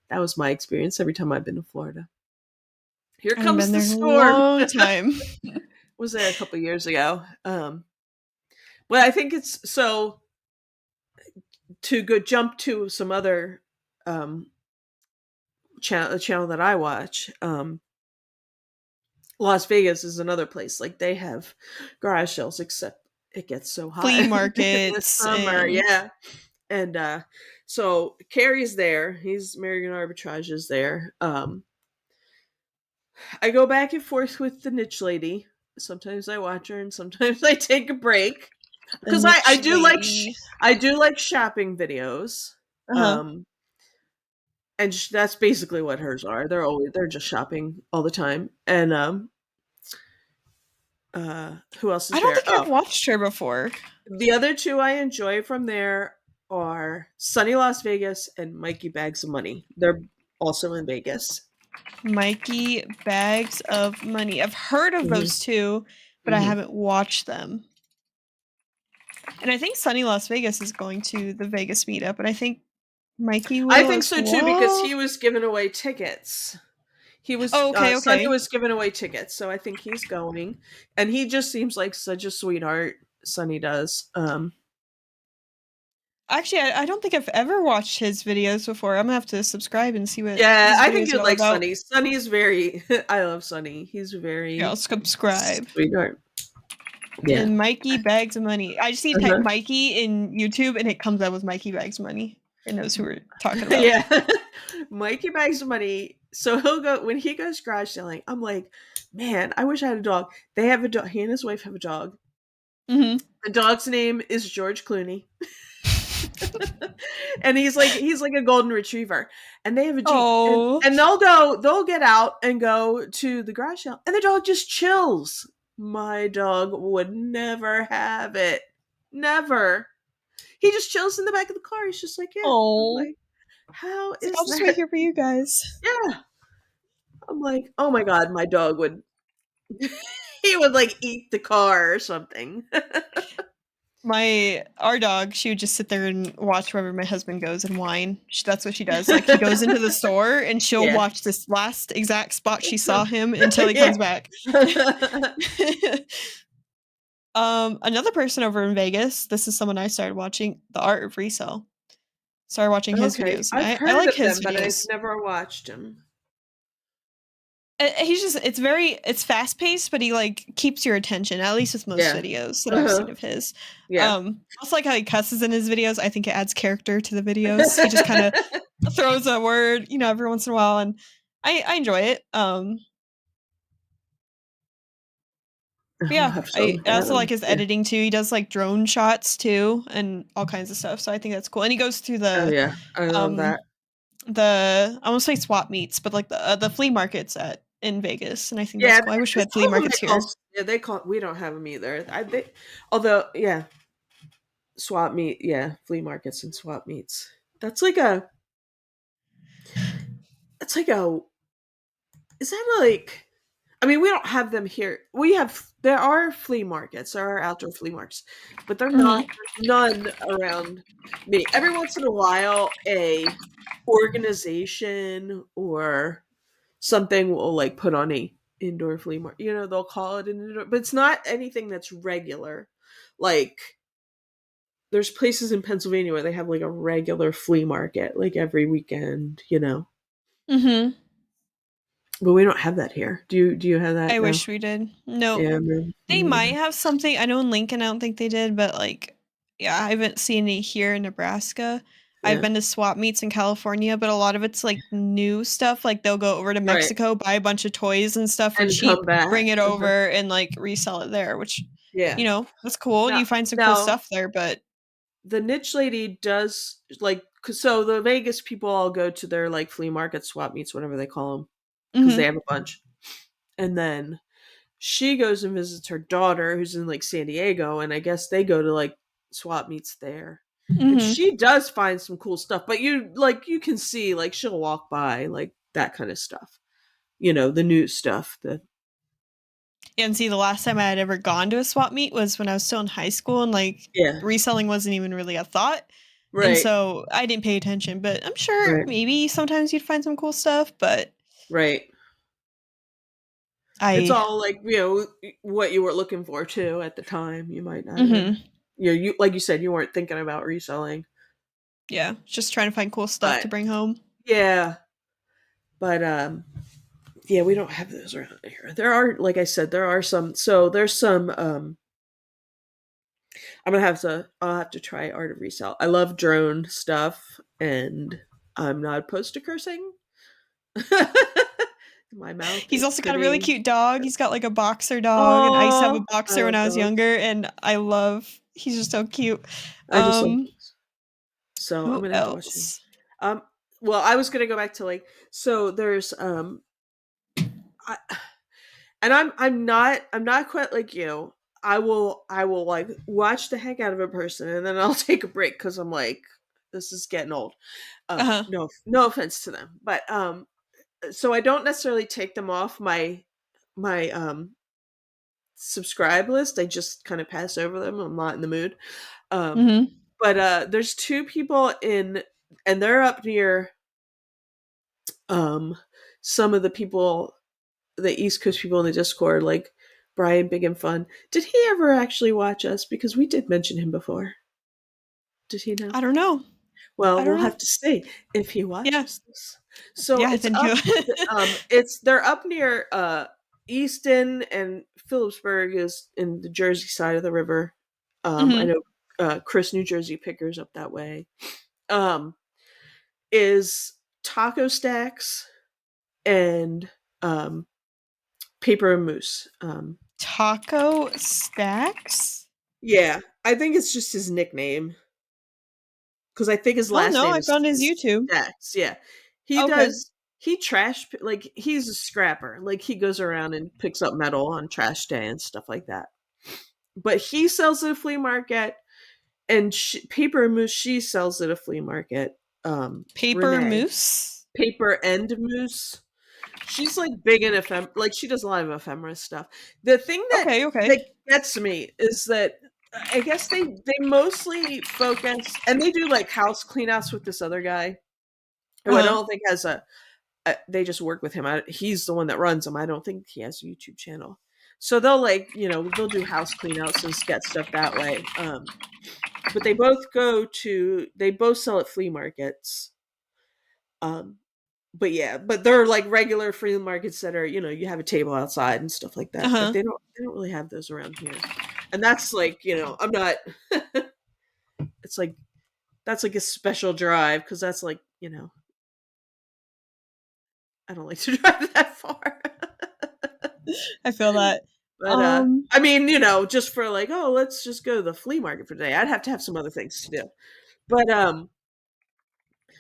That was my experience every time I've been to Florida. Here I haven't comes been the there in a storm. long time. Was there a couple years ago. But I think it's so to go jump to some other um channel that I watch. Las Vegas is another place. Like they have garage sales, except it gets so hot Flea in the markets summer. and Yeah. And so Carrie's there. He's American Arbitrage is there. I go back and forth with the niche lady. Sometimes I watch her and sometimes I take a break. the Because niche lady. I do like shopping videos. Uh-huh. Um and that's basically what hers are. They're just shopping all the time. And who else I is don't there? think I've Oh, watched her before. the other two I enjoy from there are Sunny Las Vegas and Mikey Bags of Money. They're also in Vegas. Mikey Bags of Money. I've heard of Hmm. those two, but I Hmm. haven't watched them. And I think Sunny Las Vegas is going to the Vegas meetup, and I think Mikey I will think as so too because well. he was giving away tickets. He was Oh, okay, Sonny okay. was giving away tickets, so I think he's going, and he just seems like such a sweetheart. Sonny does. Actually, I don't think I've ever watched his videos before. I'm gonna have to subscribe and see what Yeah, his I think videos you'd are all like about. Sonny. Sonny's very. I love Sonny. He's Yeah, I'll very subscribe. sweetheart. Yeah. And Mikey Bags of Money. I just need to type Uh-huh. Mikey in YouTube, and it comes up with Mikey Bags of Money. It knows who we're talking about. Yeah. Mikey bags of money. So he'll go when he goes garage selling. I'm like, man, I wish I had a dog. They have a dog. He and his wife have a dog. Mhm. The dog's name is George Clooney, and he's like a golden retriever. And they have a jeep, Oh. and they'll get out and go to the garage sale, and the dog just chills. My dog would never have it, never. He just chills in the back of the car. He's just like, yeah. I'm Oh. like, how It's like, is I'll just wait that? here for you guys. Yeah. I'm like, oh my god, my dog would he would like eat the car or something. Our dog, she would just sit there and watch wherever my husband goes and whine. That's what she does. Like he goes into the store and she'll Yeah. watch this last exact spot she saw him until he Yeah. comes back. Another person over in Vegas, this is someone I started watching, The Art of Resell. Started watching his Okay, videos, and I've I heard like of his them, but I've videos. never watched them. He's just it's fast paced, but he like keeps your attention. At least with most Yeah. videos that I've Uh-huh. seen of his. Yeah. Also like how he cusses in his videos. I think it adds character to the videos. He just kind of throws a word, every once in a while, and I enjoy it. But I'll yeah, have to I look at also like them. his Yeah. editing too. He does like drone shots too, and all kinds of stuff. So I think that's cool. And he goes through Oh, yeah. I love um that. I won't say swap meets, but like the flea markets at in Vegas, and I think that's Yeah, cool. I wish we there's had some flea of them markets here. they call we don't have them either. Although, yeah, swap meet, yeah, flea markets and swap meets. That's like a it's like a is that like I mean, we don't have them here. There are flea markets, there are outdoor flea markets, but Hmm. there's none around me. Every once in a while, a organization or something will like put on a indoor flea market. They'll call it an indoor, but it's not anything that's regular. Like there's places in Pennsylvania where they have like a regular flea market like every weekend. Hmm. But we don't have that here. Do you have that I now? wish we did. No, Yeah, me they neither. might have something. I know in Lincoln, I don't think they did, but like, yeah, I haven't seen it here in Nebraska. I've Yeah. been to swap meets in California, but a lot of it's like new stuff. Like they'll go over to Right. Mexico, buy a bunch of toys and stuff for And come cheap, bring back. it Uh-huh. over and like resell it there, which, Yeah. that's cool. Now You find some cool now stuff there, but the niche lady does like so the Vegas people all go to their like flea market swap meets, whatever they call them, because they hmm have a bunch. And then she goes and visits her daughter who's in like San Diego, and I guess they go to like swap meets there. And hmm she does find some cool stuff, but you can see like she'll walk by like that kind of stuff. The new stuff. The And see, the last time I had ever gone to a swap meet was when I was still in high school, and like Yeah. reselling wasn't even really a thought. And Right. so I didn't pay attention, but I'm sure Right. maybe sometimes you'd find some cool stuff, but Right. It's I all like, what you were looking for too at the time. You might not have been, mhm. you like you said, you weren't thinking about reselling. Yeah, just trying to find cool stuff But to bring home. yeah, but yeah, we don't have those around here. There are, like I said, there are some. So there's some. I'll have to try Art of Resell. I love drone stuff, and I'm not opposed to cursing. My mouth He's is also got a really pretty. cute dog. He's got like a boxer dog, and I used to have a Oh, I boxer when love I was dogs. younger, and he's just so cute. I just love Um, dogs. So I'm who gonna have to watch him. else? Um, well, I was gonna go back to like so. There's I, and I'm not quite like you. I will like watch the heck out of a person and then I'll take a break because I'm like, this is getting old. Uh-huh. No offense to them, but so I don't necessarily take them off my subscribe list. I just kind of pass over them. I'm not in the mood. Um, Mhm. but there's two people and they're up near um some of the people, the East Coast people in the Discord, like Brian Big and Fun. Did he ever actually watch us? Because we did mention him before. Did he know? I don't know. Well, I don't we'll know. have to see if he Yeah. watches this. So Yeah, then you they're up near Easton, and Phillipsburg is in the Jersey side of the river. I Mhm. know Chris, New Jersey Pickers up that way. Um, is taco stacks and um, paper and moose. Taco Stacks? Yeah, I think it's just his nickname because I think his Oh, last no, name I found his is YouTube. Stacks. Yeah, he Okay. does. He like he's a scrapper. Like he goes around and picks up metal on trash day and stuff like that. But he sells at a flea market, and Paper and Moose she sells at a flea market. Paper Renee, Moose? Paper and Moose. She's like big in like she does a lot of ephemera stuff. The thing Okay, okay. that gets me is that I guess they mostly focus and they do like house cleanouts with this other guy who I Uh-huh. don't think has they just work with him. He's the one that runs them. I don't think he has a YouTube channel. So they'll like, they'll do house cleanouts and get stuff that way. But they both sell at flea markets. Um But yeah, but they're like regular flea markets that are, you have a table outside and stuff like that. But Uh-huh. they don't really have those around here. And that's like, I'm not it's like that's like a special drive because that's like, I don't like to drive that far. I feel that. But Um, I mean, just for like, oh, let's just go to the flea market for today. I'd have to have some other things to do. But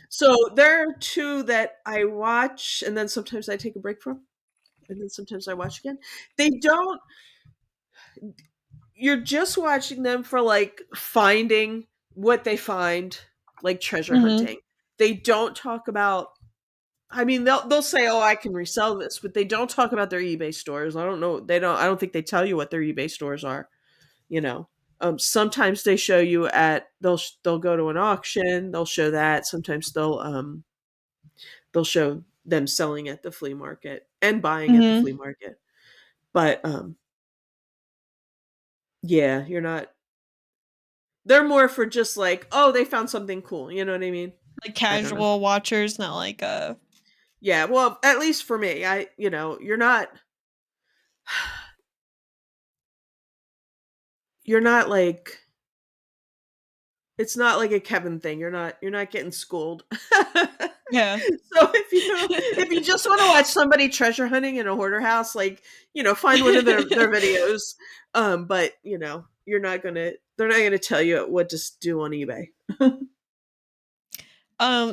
so there are two that I watch and then sometimes I take a break from and then sometimes I watch again. They don't You're just watching them for like finding what they find, like treasure mhm. hunting. They don't talk about I mean, they'll say, "Oh, I can resell this," but they don't talk about their eBay stores. I don't know. I don't think they tell you what their eBay stores are. You know. Sometimes they show you they'll go to an auction. They'll show that. Sometimes they'll show them selling at the flea market and buying at the flea Mhm. market. But yeah, you're not. They're more for just like, oh, they found something cool. You know what I mean? Like I don't know. casual watchers, not like Yeah, well, at least for me, you're not like it's not like a Kevin thing. You're not getting schooled. yeah. So if you just want to watch somebody treasure hunting in a hoarder house, like, find one of their videos. But they're not gonna tell you what to do on eBay.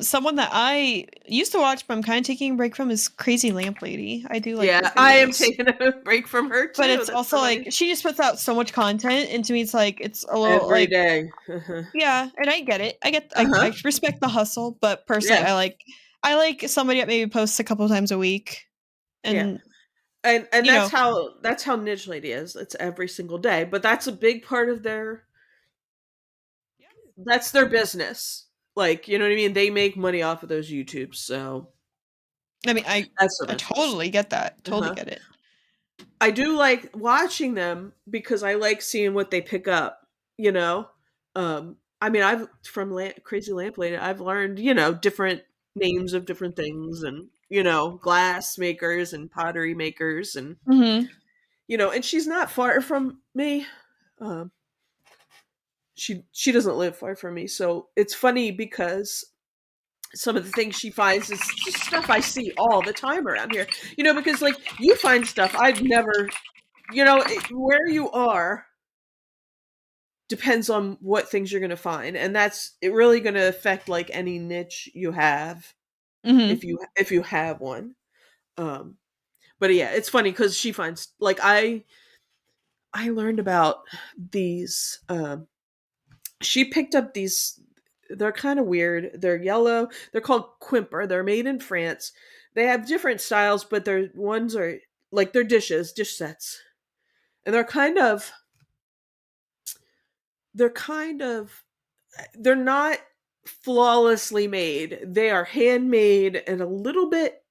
Someone that I used to watch, but I'm kind of taking a break from is Crazy Lamp Lady. I do like her Yeah, I am videos. taking a break from her But too. it's That's also so funny. like she just puts out so much content, and to me, it's like it's a little Every like day. Uh-huh. yeah, and I get it. I Uh-huh. respect the hustle, but personally, Yeah. I like somebody that maybe posts a couple times a week, Yeah. and And you know, that's how Niche Lady is. It's every single day, but that's a big part of that's their business. Like, you know what I mean? They make money off of those YouTubes, so I mean, that's their I business. totally get that, totally Uh-huh. get it. I do like watching them because I like seeing what they pick up, you know? I mean, I've from Crazy Lamp Lady, I've learned, different names of different things and, glass makers and pottery makers and, Mhm, and she's not far from me. Um, she doesn't live far from me, so it's funny because some of the things she finds is just stuff I see all the time around here. Because like you find stuff I've never, where you are depends on what things you're going to find, and that's it really going to affect like any niche you have if mhm, you have one. Um, but yeah, it's funny because she finds like I learned about these. She picked up these. They're kind of weird. They're yellow. They're called quimper. They're made in France. They have different styles, but their ones are like they're dish sets, and they're kind of they're not flawlessly made. They are handmade and a little bit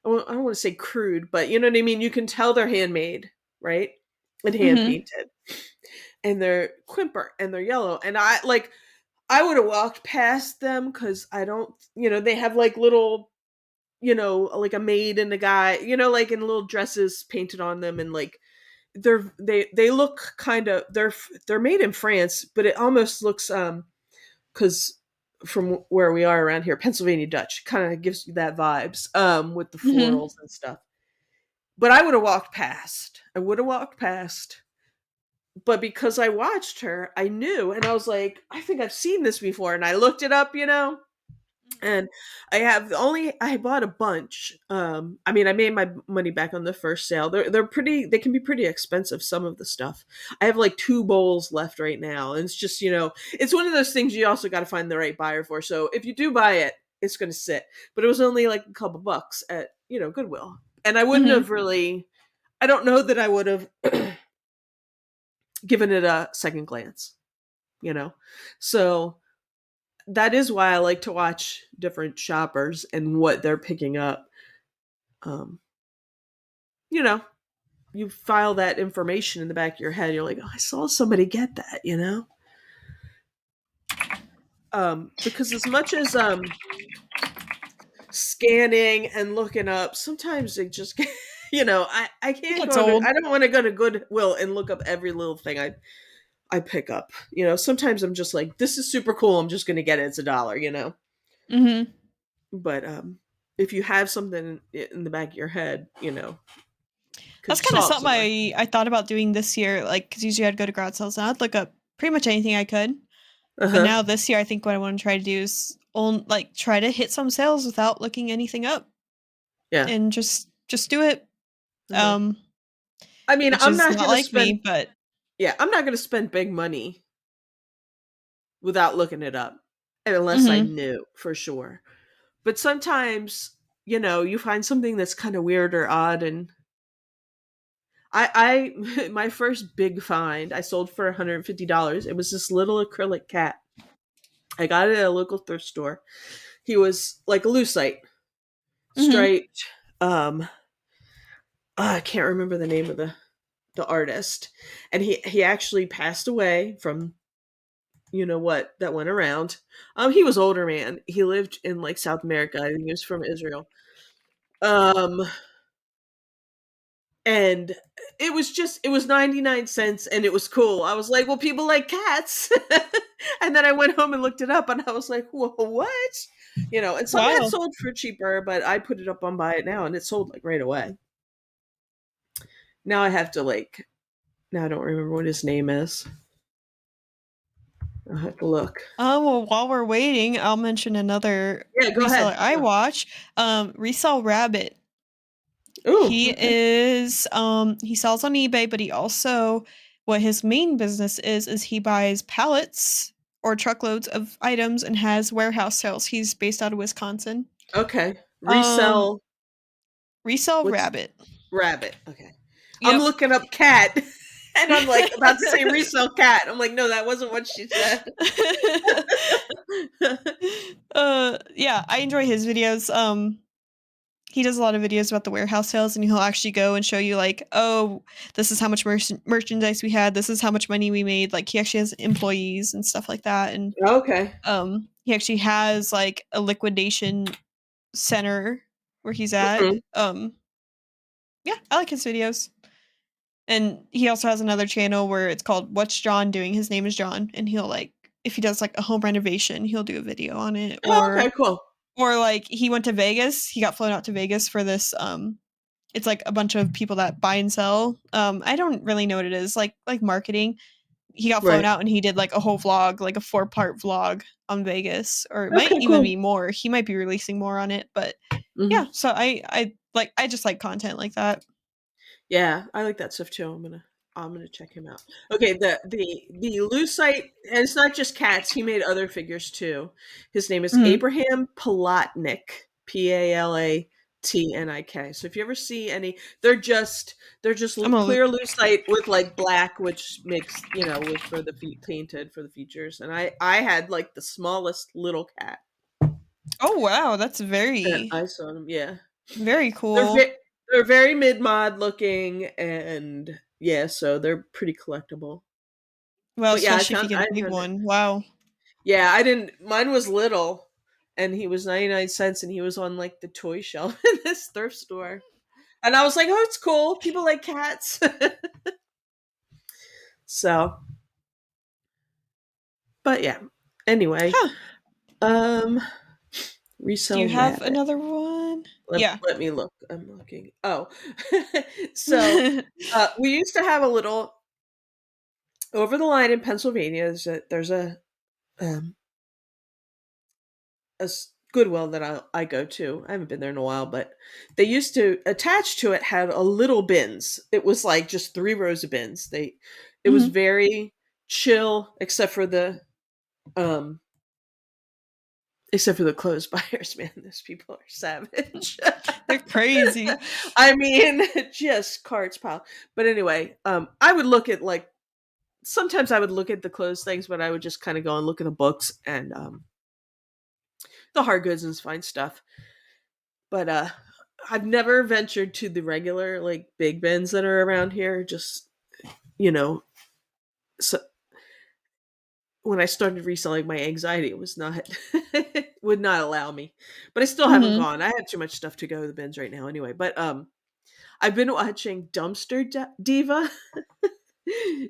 I don't want to say crude, but you know what I mean? You can tell they're handmade, right? And hand mhm, painted. And they're quimper and they're yellow. And I would have walked past them cuz I don't, they have like little, like a maid and a guy, like in little dresses painted on them and like they look kind of they're made in France, but it almost looks because from where we are around here, Pennsylvania Dutch kind of gives you that vibes with the mhm. florals and stuff. But I would have walked past. I would have walked past. But because I watched her, I knew, and I was like, I think I've seen this before, and I looked it up, and I bought a bunch. I mean, I made my money back on the first sale. They can be pretty expensive, some of the stuff. I have like two bowls left right now, and it's just, it's one of those things you also got to find the right buyer for. So if you do buy it, it's going to sit. But it was only like a couple bucks at, Goodwill. And I wouldn't Mhm. have really I don't know that I would have given it a second glance, you know. So that is why I like to watch different shoppers and what they're picking up. Um, you know, you file that information in the back of your head. You're like, oh, I saw somebody get that. Because as much as scanning and looking up. Sometimes they just get, I can't It's go to, old. I don't want to go to Goodwill and look up every little thing I pick up. Sometimes I'm just like, this is super cool. I'm just going to get it. It's $1. Mhm. But if you have something in the back of your head, That's because you kinda saw it something somewhere. I thought about doing this year, like, because usually I'd go to garage sales and I'd look up pretty much anything I could, Uh but huh. now this year, I think what I wanna try to do is try to hit some sales without looking anything up Yeah. and just do it, Uh-huh. um, I mean, which I'm is not not going to like spend, me, but yeah, I'm not going to spend big money without looking it up unless I mhm. knew for sure. But sometimes, you find something that's kind of weird or odd. And my first big find I sold for $150. It was this little acrylic cat. I got it at a local thrift store. He was like a lucite, Mhm. striped. Um, I can't remember the name of the artist, and he actually passed away from what that went around. He was older man. He lived in like South America. I think he was from Israel. Um, and it was 99 cents and it was cool. I was like, well, people like cats. And then I went home and looked it up and I was like, whoa, what? And some had Wow. sold for cheaper, but I put it up on Buy It Now and it sold like right away. Now I have to like now I don't remember what his name is. I'll have to look. Well, while we're waiting, I'll mention another Yeah, go reseller ahead. I Yeah. watch, Resell Rabbit. Ooh, okay. He sells on eBay, but he also what his main business is he buys pallets or truckloads of items and has warehouse sales. He's based out of Wisconsin. Okay. Um, Resell Resell what's Rabbit. rabbit. Okay. I'm Yep. looking up cat and I'm like about to say resell cat. I'm like, no, that wasn't what she said. Yeah, I enjoy his videos. He does a lot of videos about the warehouse sales, and he'll actually go and show you like, "Oh, this is how much merchandise we had. This is how much money we made." Like, he actually has employees and stuff like that, and, Okay. he actually has, like, a liquidation center where he's at. Mhm. Yeah, I like his videos. And he also has another channel where it's called "What's John Doing?" His name is John, and he'll, like if he does, like, a home renovation, he'll do a video on it, Oh, okay, cool. like, he went to Vegas. He got flown out to Vegas for this, it's like a bunch of people that buy and sell. I don't really know what it is, like marketing. He got flown Right. out and he did like a whole vlog, like a 4-part vlog on Vegas, or it might Okay, even cool. be more. He might be releasing more on it, but Mhm. yeah. So I just like content like that. Yeah, I like that stuff too. I'm gonna check him out. Okay, the Lucite, and it's not just cats. He made other figures too. His name is Mhm. Abraham Palatnik, Palatnik. So if you ever see any, they're just I'm gonna look. clear Lucite with like black, which makes with for the feet painted for the features. And I had like the smallest little cat, Oh wow, that's and very I saw them. Yeah, very they're cool. ve- they're very mid mod looking, and yeah, so they're pretty collectible. Well, But yeah, especially if you get I a big found it. one. Wow. Yeah, I didn't. Mine was little, and he was 99 cents, and he was on like the toy shelf in this thrift store. And I was like, oh, it's cool. People like cats. So, but yeah. Anyway, Huh. um, Do resell you have rabbit. another one? Let, Yeah. let me look. I'm looking. Oh, so we used to have a little over the line in Pennsylvania. There's um, Goodwill that I go to. I haven't been there in a while, but they used to attach to it had a little bins. It was like just 3 rows of bins. It was Mhm. very chill, um, except for the clothes buyers. Man, those people are savage. They're crazy. I mean, just carts pile. But anyway, I would look at like sometimes I would look at the clothes things, but I would just kind of go and look at the books and the hard goods and fine stuff. But I've never ventured to the regular like big bins that are around here. Just you know, so when I started reselling, my anxiety was not would not allow me. But I still haven't Mhm. gone. I have too much stuff to go to the bins right now anyway. But I've been watching Diva.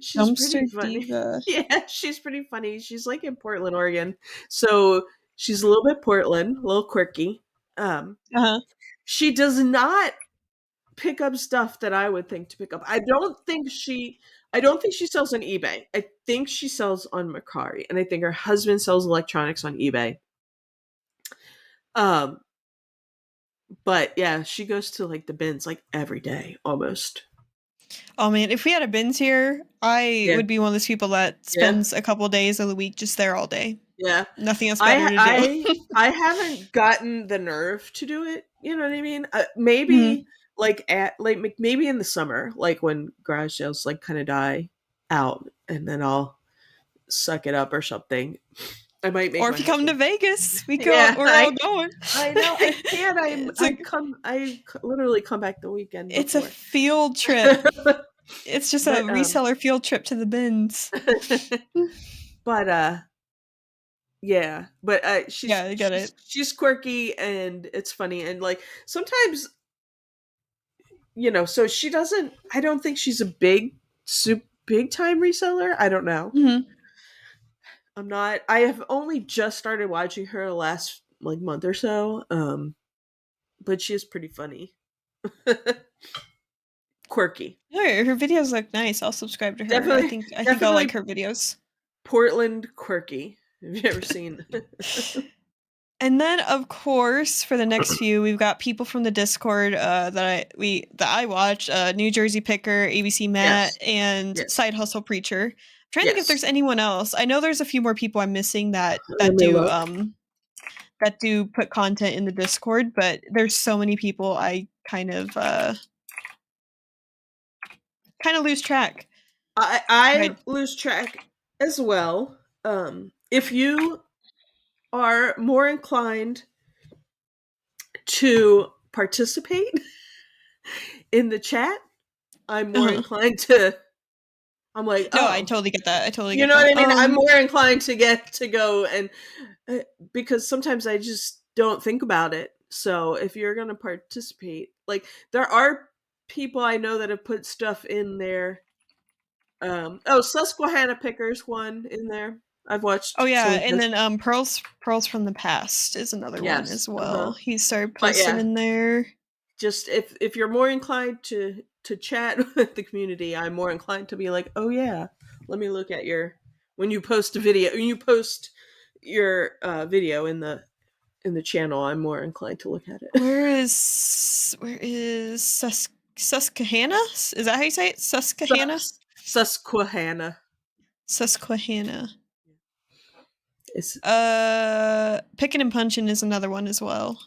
She's pretty Dumpster funny. diva. Yeah, she's pretty funny. She's like in Portland, Oregon. So she's a little bit Portland, a little quirky. Um, Uh-huh. she does not pick up stuff that I would think to pick up. I don't think she sells on eBay. I think she sells on Mercari, and I think her husband sells electronics on eBay. Um, but yeah, she goes to like the bins like every day almost. Oh man, if we had a bins here, I Yeah. would be one of those people that Yeah. spends a couple days of the week just there all day. Yeah. Nothing else better I to do. I I haven't gotten the nerve to do it, you know what I mean? Mhm. Maybe maybe in the summer, like when garage sales like kind of die out, and then I'll suck it up or something. I might make Or my if you come to husband. Vegas, Yeah, we're all going. I know. I can't. It's a Literally come back the weekend it's a before. field trip. It's just a But reseller field trip to the bins. but yeah, but Yeah, I get it. she's quirky and it's funny, and like sometimes, so she doesn't. I don't think she's a big time reseller. I don't know. Mhm. I'm not. I have only just started watching her the last like month or so. But she is pretty funny, quirky. No, her videos look nice. I'll subscribe to her. Definitely, I think I'll like definitely her videos. Portland quirky. Have you ever seen? And then, of course, for the next few, we've got people from the Discord that I watch: New Jersey Picker, ABC Matt, Yes, and yes, Side Hustle Preacher. I'm trying to think if yes. there's anyone else. I know there's a few more people I'm missing Let me look. that do put content in the Discord, but there's so many people I kind of lose track. I Right. lose track as well. If you are more inclined to participate in the chat, I'm more Uh-huh. inclined to. I'm like, No, I oh, totally get that. I totally you get know what that. I mean? I'm more inclined to get to go and uh, because sometimes I just don't think about it. So if you're going to participate, like there are people I know that have put stuff in there. Susquehanna Pickers one in there. I've Oh watched yeah, some of and his. then Pearls from the Past is another one Yes. as well. He started But posting yeah, in there. just if you're more inclined to chat with the community, I'm more inclined to be like, oh yeah, let me look at your when you post a video when you post your video in the channel. I'm more inclined to look at it. Where is Susquehanna? Is that how you say it? Susquehanna? Susquehanna. Susquehanna. It's Picking and Punching is another one as well.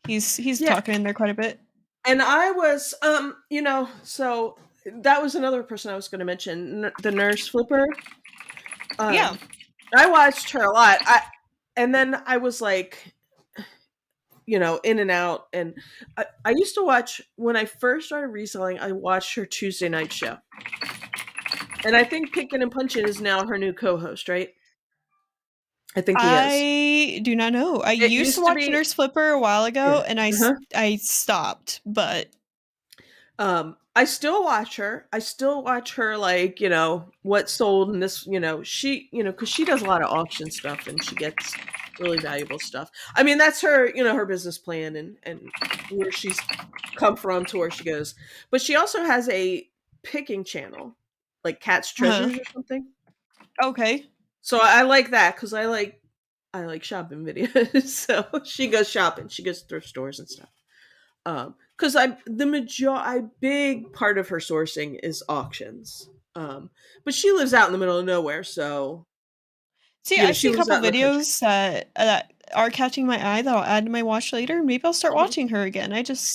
He's yeah, talking in there quite a bit. and I was so that was another person I was going to mention, the nurse Flipper. Yeah. Um, I watched her a lot. And then I was like, in and out. And I used to watch when I first started reselling. I watched her Tuesday night show, and I think Pickin' and Punchin' is now her new co-host, right? I think he is. I do not know. I It used to used to watch be, Nurse Flipper a while yeah. ago, and Uh-huh. I stopped. But I still watch her. I still watch her, like, what sold in this, she, because she does a lot of auction stuff and she gets really valuable stuff. I mean, that's her, her business plan and where she's come from to where she goes. But she also has a picking channel, like Cat's uh, Treasures or something. okay. So I like that because I like shopping videos. So she goes shopping. She goes to thrift stores and stuff. Because a big part of her sourcing is auctions. But she lives out in the middle of nowhere, so See, I she see a lives couple out in the country. videos that are catching my eye that I'll add to my watch later. Maybe I'll start Mhm. watching her again. Yeah, I It's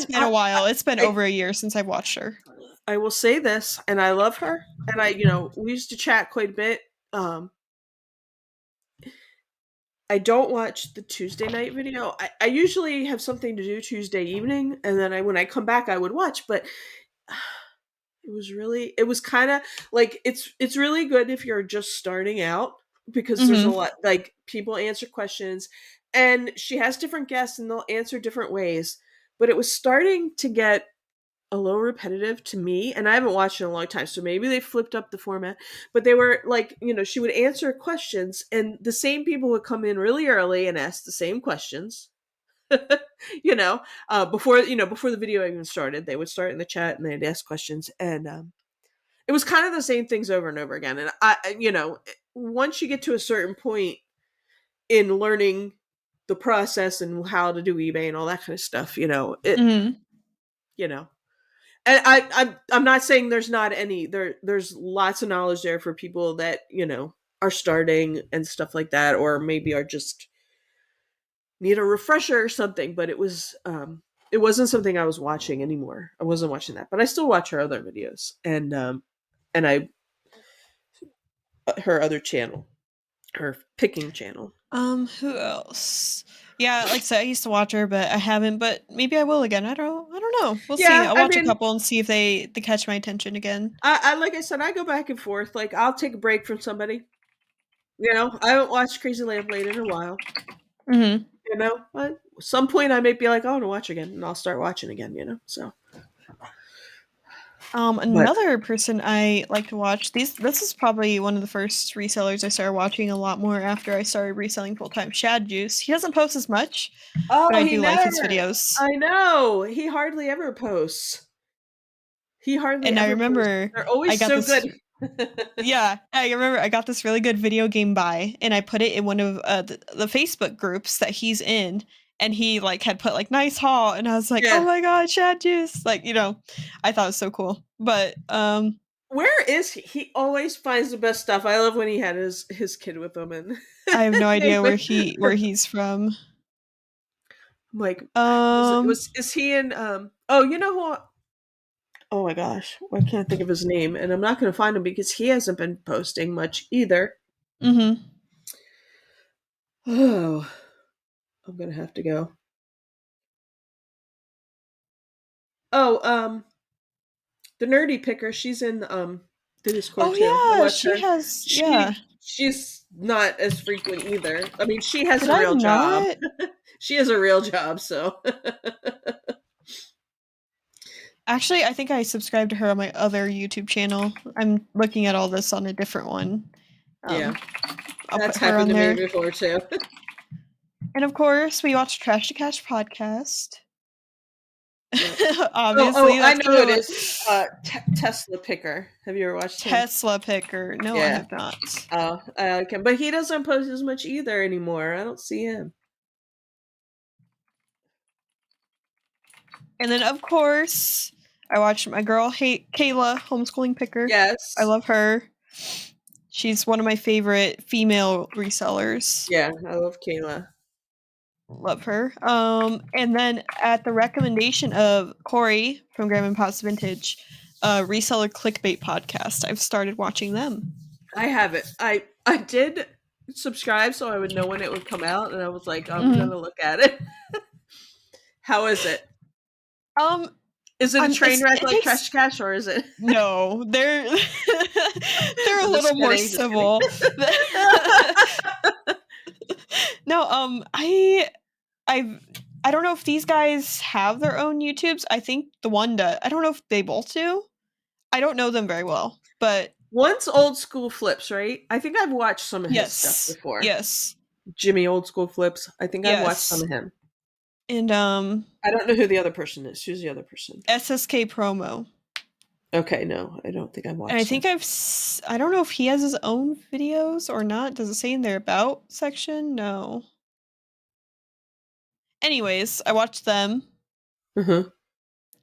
didn't. been a while. It's been I over a year since I've watched her. I will say this, and I love her, and we used to chat quite a bit. Um, I don't watch the Tuesday night video. I usually have something to do Tuesday evening, and then when I come back, I would watch. But it was kind of like it's really good if you're just starting out. because there's a Mhm. lot, like, people answer questions, and she has different guests and they'll answer different ways. But it was starting to get a little repetitive to me, and I haven't watched it in a long time, so maybe they flipped up the format. But they were like, she would answer questions, and the same people would come in really early and ask the same questions. Before the video even started, they would start in the chat and they'd ask questions, and it was kind of the same things over and over again. And once you get to a certain point in learning the process and how to do eBay and all that kind of stuff, Mhm. you know, and I'm not saying there's not any there's lots of knowledge there for people that are starting and stuff like that, or maybe are just need a refresher or something. But it wasn't something I was watching anymore. I wasn't watching that, but I still watch her other videos, and I her other channel, her picking channel. Who else? Yeah, like I said, I used to watch her, but I haven't, but maybe I will again. I don't know. We'll see. Yeah, I'll I watch a mean, couple and see if they catch my attention again. I like I said, I go back and forth. Like, I'll take a break from somebody. I haven't watched Crazy Lamplight in a while. Mhm. But at some point I may be like, I want to watch again, and I'll start watching again. So. But Another person I like to watch, this is probably one of the first resellers I started watching a lot more after I started reselling full time. Shad Juice. He doesn't post as much, but oh, I he do like his never. videos. I know he hardly ever posts. He hardly And I ever posts. remember They're I always got so this good. yeah, I remember I got this really good video game buy, and I put it in one of the Facebook groups that he's in, and he like had put like nice haul, and I was like, oh Yeah. my god, Shad Juice, like I thought it was so cool. But Where is he? He always finds the best stuff. I love when he had his kid with him, and I have no they idea would. where he's from. I'm like, Um, is he in? Oh, you know who? Oh my gosh, I can't think of his name, and I'm not going to find him because he hasn't been posting much either. mhm. Oh, I'm gonna have to go. Oh, the nerdy picker. She's in the Discord Oh too. I yeah, watch she her. has yeah. She's not as frequent either. I mean, she has Did a I real job. not? She has a real job, so Actually, I think I subscribed to her on my other YouTube channel. I'm looking at all this on a different one. yeah, Um, I'll that's put her happened on to me there. before too. And of course, we watched Trash to Cash podcast. Yep. Oh, Obviously, I that's know kind it of what is. Tesla picker. Have you ever watched him? Tesla picker. No, I Yeah. have not. Oh, I like him, but he doesn't post as much either anymore. I don't see him. And then, of course, I watched my girl, Kayla, homeschooling picker. I Yes. love her. She's one of my favorite female resellers. Yeah, I love Kayla. Love her. And then at the recommendation of Cory from Graham and Potts Vintage, reseller clickbait podcast, I've started watching them. I have it. I did subscribe so I would know when it would come out, and I was like, I'm Mhm. gonna look at it. How is it? Um, Is it a train wreck it like takes Trash Cash, or is it? no, they're they're a I'm little just more kidding. Just kidding. civil. No, I've I don't know if these guys have their own YouTubes. I think the one does. I don't know if they both do. I don't know them very well, but Once old school flips, right? I think I've watched some of his stuff yes, before. yes, Jimmy Old School Flips. I think I've watched some yes, of him. and I don't know who the other person is. Who's the other person? SSK promo. Okay, no, I don't think I've And I watched think him. I don't know if he has his own videos or not. Does it say in their about section? No. Anyways, I watched them. Uh-huh.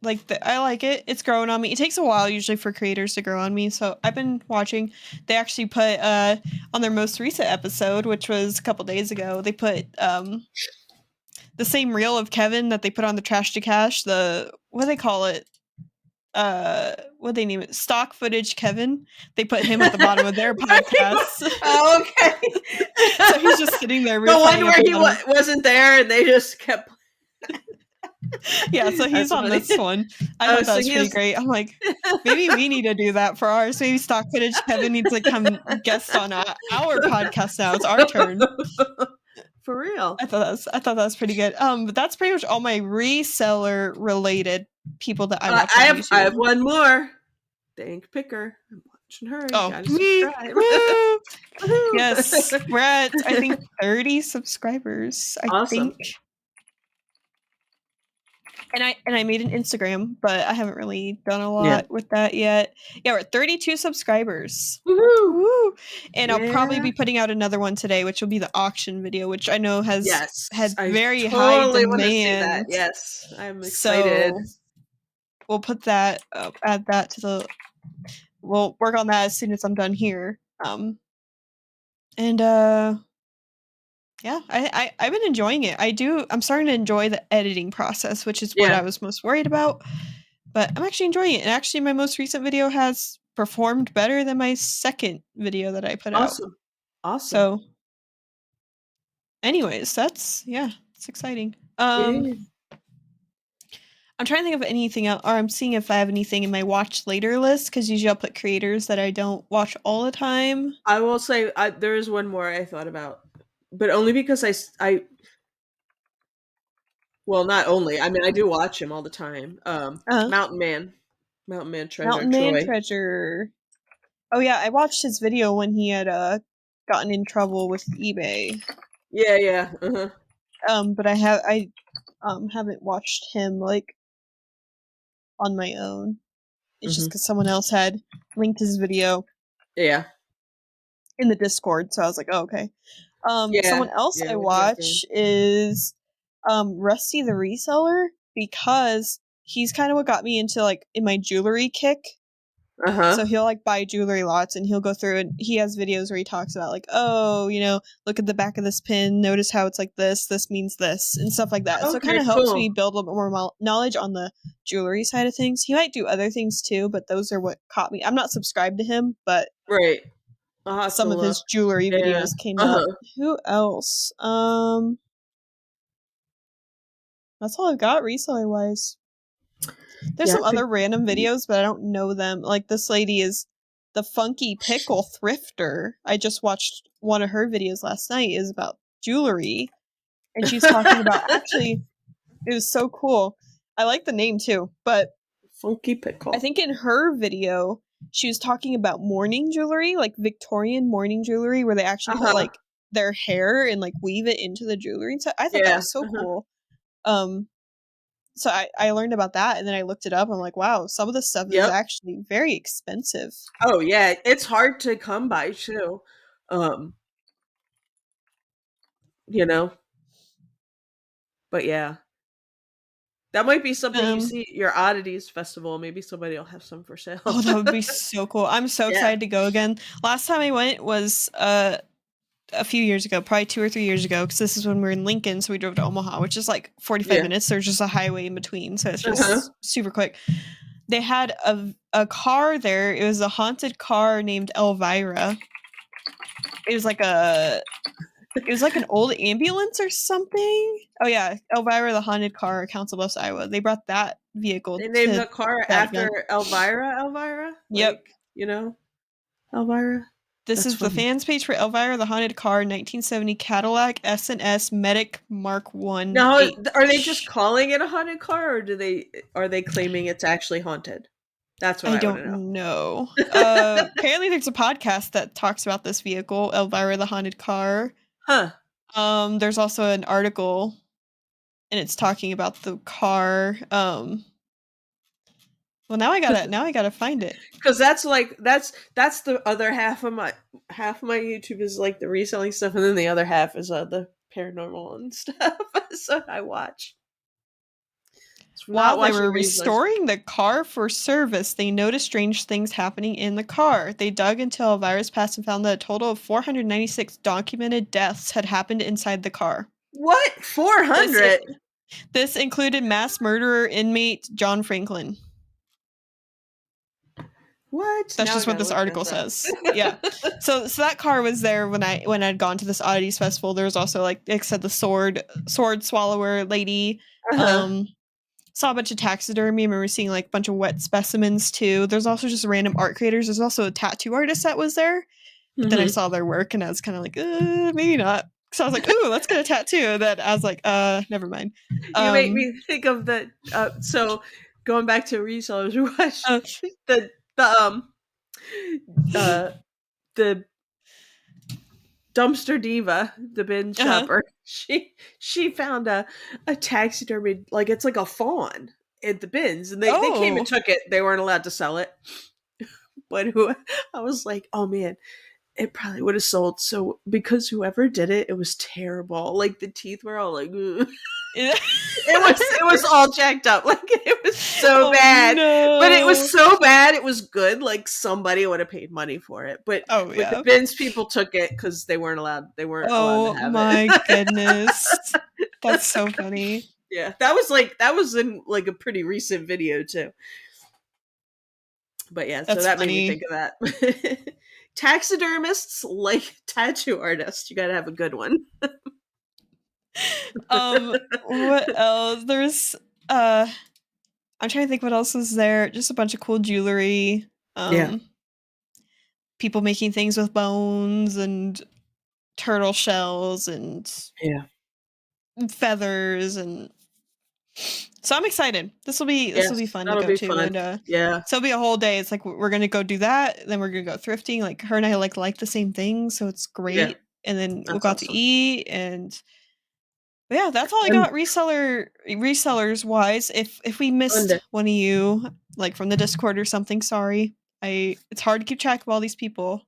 I like it. It's growing on me. It takes a while usually for creators to grow on me. So I've been watching. They actually put on their most recent episode, which was a couple days ago, they put the same reel of Kevin that they put on the Trash to Cash, the what do they call it? What they name it? Stock footage Kevin. They put him at the bottom of their podcast. Oh, okay. So he's just sitting there The one replaying at where the he bottom. wasn't there and they just kept. Yeah, so he's That's on funny. this one. I Oh, thought that so was he pretty is. great. I'm like, maybe we need to do that for ours. Maybe stock footage Kevin needs to come guest on our podcast now. It's our turn. For real. I thought that was pretty good. But that's pretty much all my reseller related people that I watch I on have YouTube. one more. Thank Picker. I'm watching her. You Oh, gotta me, subscribe. woo! Yes, Woohoo! we're at I think 30 subscribers. I think, Awesome. and I made an Instagram, but I haven't really done a Yeah. lot with that yet. Yeah, we're at 32 subscribers. Woohoo! Woo! And I'll probably Yeah. be putting out another one today, which will be the auction video, which I know has Yes. had I very high totally want to see that. demand. Yes. I'm excited. So we'll put that up, add that to the. We'll work on that as soon as I'm done here. And yeah, I've been enjoying it. I'm starting to enjoy the editing process, which is what Yeah. I was most worried about. But I'm actually enjoying it. And actually, my most recent video has performed better than my second video that I put out. Awesome. Awesome. So, anyways, it's exciting. Yeah. I'm trying to think of anything else, or I'm seeing if I have anything in my watch later list because usually I'll put creators that I don't watch all the time. I will say there is one more I thought about, but only because well, not only. I mean, I do watch him all the time. Uh, Mountain Man Treasure Mountain Man Troy. Treasure. Oh yeah, I watched his video when he had gotten in trouble with eBay. Yeah, yeah. But I haven't watched him like on my own. It's just because someone else had linked his video Yeah. in the Discord, so I was like, oh, okay. Yeah. Someone else Yeah, I when you have to. watch is Rusty the Reseller because he's kind of what got me into like in my jewelry kick. Uh-huh. So he'll like buy jewelry lots and he'll go through and he has videos where he talks about like, oh, look at the back of this pin, notice how it's like this means this, and stuff like that. So it kind Okay, of helps me cool. build a little bit more knowledge on the jewelry side of things. He might do other things too, but those are what caught me. I'm not subscribed to him, but Right. I'll have to some of look. his jewelry Yeah. videos came up. Uh-huh. Who else? That's all I've got reseller wise. There's Yeah, some other random videos, but I don't know them. Like this lady is the Funky Pickle Thrifter. I just watched one of her videos last night. Is about jewelry, and she's talking about actually. It was so cool. I like the name too, but Funky Pickle. I think in her video she was talking about mourning jewelry, like Victorian mourning jewelry, where they actually put like their hair and like weave it into the jewelry. So I thought that was so cool. So I learned about that and then I looked it up. I'm like, wow, some of this stuff is actually very expensive. Oh yeah, it's hard to come by too. You know. But yeah. That might be something you see your oddities festival. Maybe somebody will have some for sale. Oh, that would be so cool. I'm so excited to go again. Last time I went was a few years ago, probably 2 or 3 years ago, because this is when we were in Lincoln, so we drove to Omaha, which is like 45 minutes. There's just a highway in between, so it's just super quick. They had a car there. It was a haunted car named Elvira. It was like an old ambulance or something. Oh yeah, Elvira the haunted car, Council Bluffs, Iowa. They brought that vehicle. They named to the car that after event. Elvira? Yep. Like, Elvira? This is the fans page for Elvira the haunted car 1970 Cadillac S&S Medic Mark 1. Now, are they just calling it a haunted car, or are they claiming it's actually haunted? That's what I want to don't know. Apparently, there's a podcast that talks about this vehicle, Elvira the haunted car. Huh. There's also an article, and it's talking about the car. Well, now I gotta find it. Because that's the other half of my YouTube is like the reselling stuff, and then the other half is the paranormal and stuff. So I watch. While they were restoring the car for service, they noticed strange things happening in the car. They dug into Elvira's past and found that a total of 496 documented deaths had happened inside the car. What? 400? This included mass murderer inmate John Franklin. What? That's just what this article says. Yeah. So that car was there when I'd gone to this oddities festival. There was also, like I said, the sword swallower lady. saw a bunch of taxidermy. I remember seeing like a bunch of wet specimens too. There's also just random art creators. There's also a tattoo artist that was there. But then I Mm-hmm. saw their work and I was kind of like, maybe not. So I was like, ooh, let's get a tattoo. And then I was like, never mind. You make Um, me think of the so going back to resellers, we watched uh, the uh the dumpster diva, the bin uh-huh. shopper. She found a taxidermy, like it's like a fawn at the bins, and they came and Oh, took it. They weren't allowed to sell it, but I was like, oh man, it probably would have sold. So because whoever did it, it was terrible. Like the teeth were all like, ugh. It was all jacked up. Like it was so oh bad. But it was no. so bad it was good. Like somebody would have paid money for it. Oh But the yeah. bins people took it because they weren't allowed to Oh have it. my goodness. That's so funny. Yeah. That was in like a pretty recent video too. But yeah, so That's that made me funny. think of that. Taxidermists like tattoo artists. You gotta have a good one. What else? There's uh I'm trying to think what else is there. Just a bunch of cool jewelry. Yeah. Um People making things with bones and turtle shells and Yeah. feathers and so I'm excited. This will be Yes. fun to That'll go be to fun. and Yeah. so it'll be a whole day. It's like we're gonna go do that, then we're gonna go thrifting. Like her and I like the same thing, so it's Yeah. great. And then we'll That's go out to awesome. eat and but yeah, that's all I And got resellers wise. If we fun missed day. one of you, like from the Discord or something, sorry. It's hard to keep track of all these people.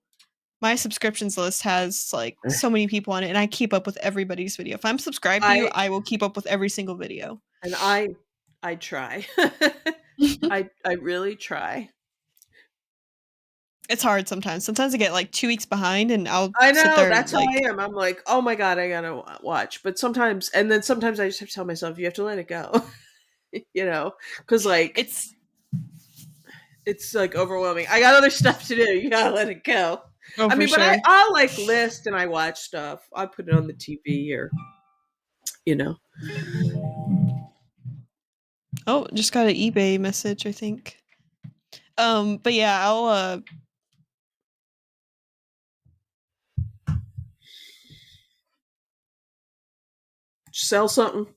My subscriptions list has like so many people on it, and I keep up with everybody's video. If I'm subscribed to you, I I will keep up with every single video. and I try. I really try. It's hard sometimes. Sometimes I get like 2 weeks behind, and I'll I sit know, there and that's how I like, am. I'm like, "Oh my god, I gotta watch." But sometimes and then sometimes I just have to tell myself, "You have to let it go." You know, because like, it's it's, like, overwhelming. I got other stuff to do, you gotta let it go. oh I for mean, but sure. I'll, like, list and I watch stuff. I put it on the TV or, you know. Oh, just got an eBay message, I think. But yeah, I'll Sell something.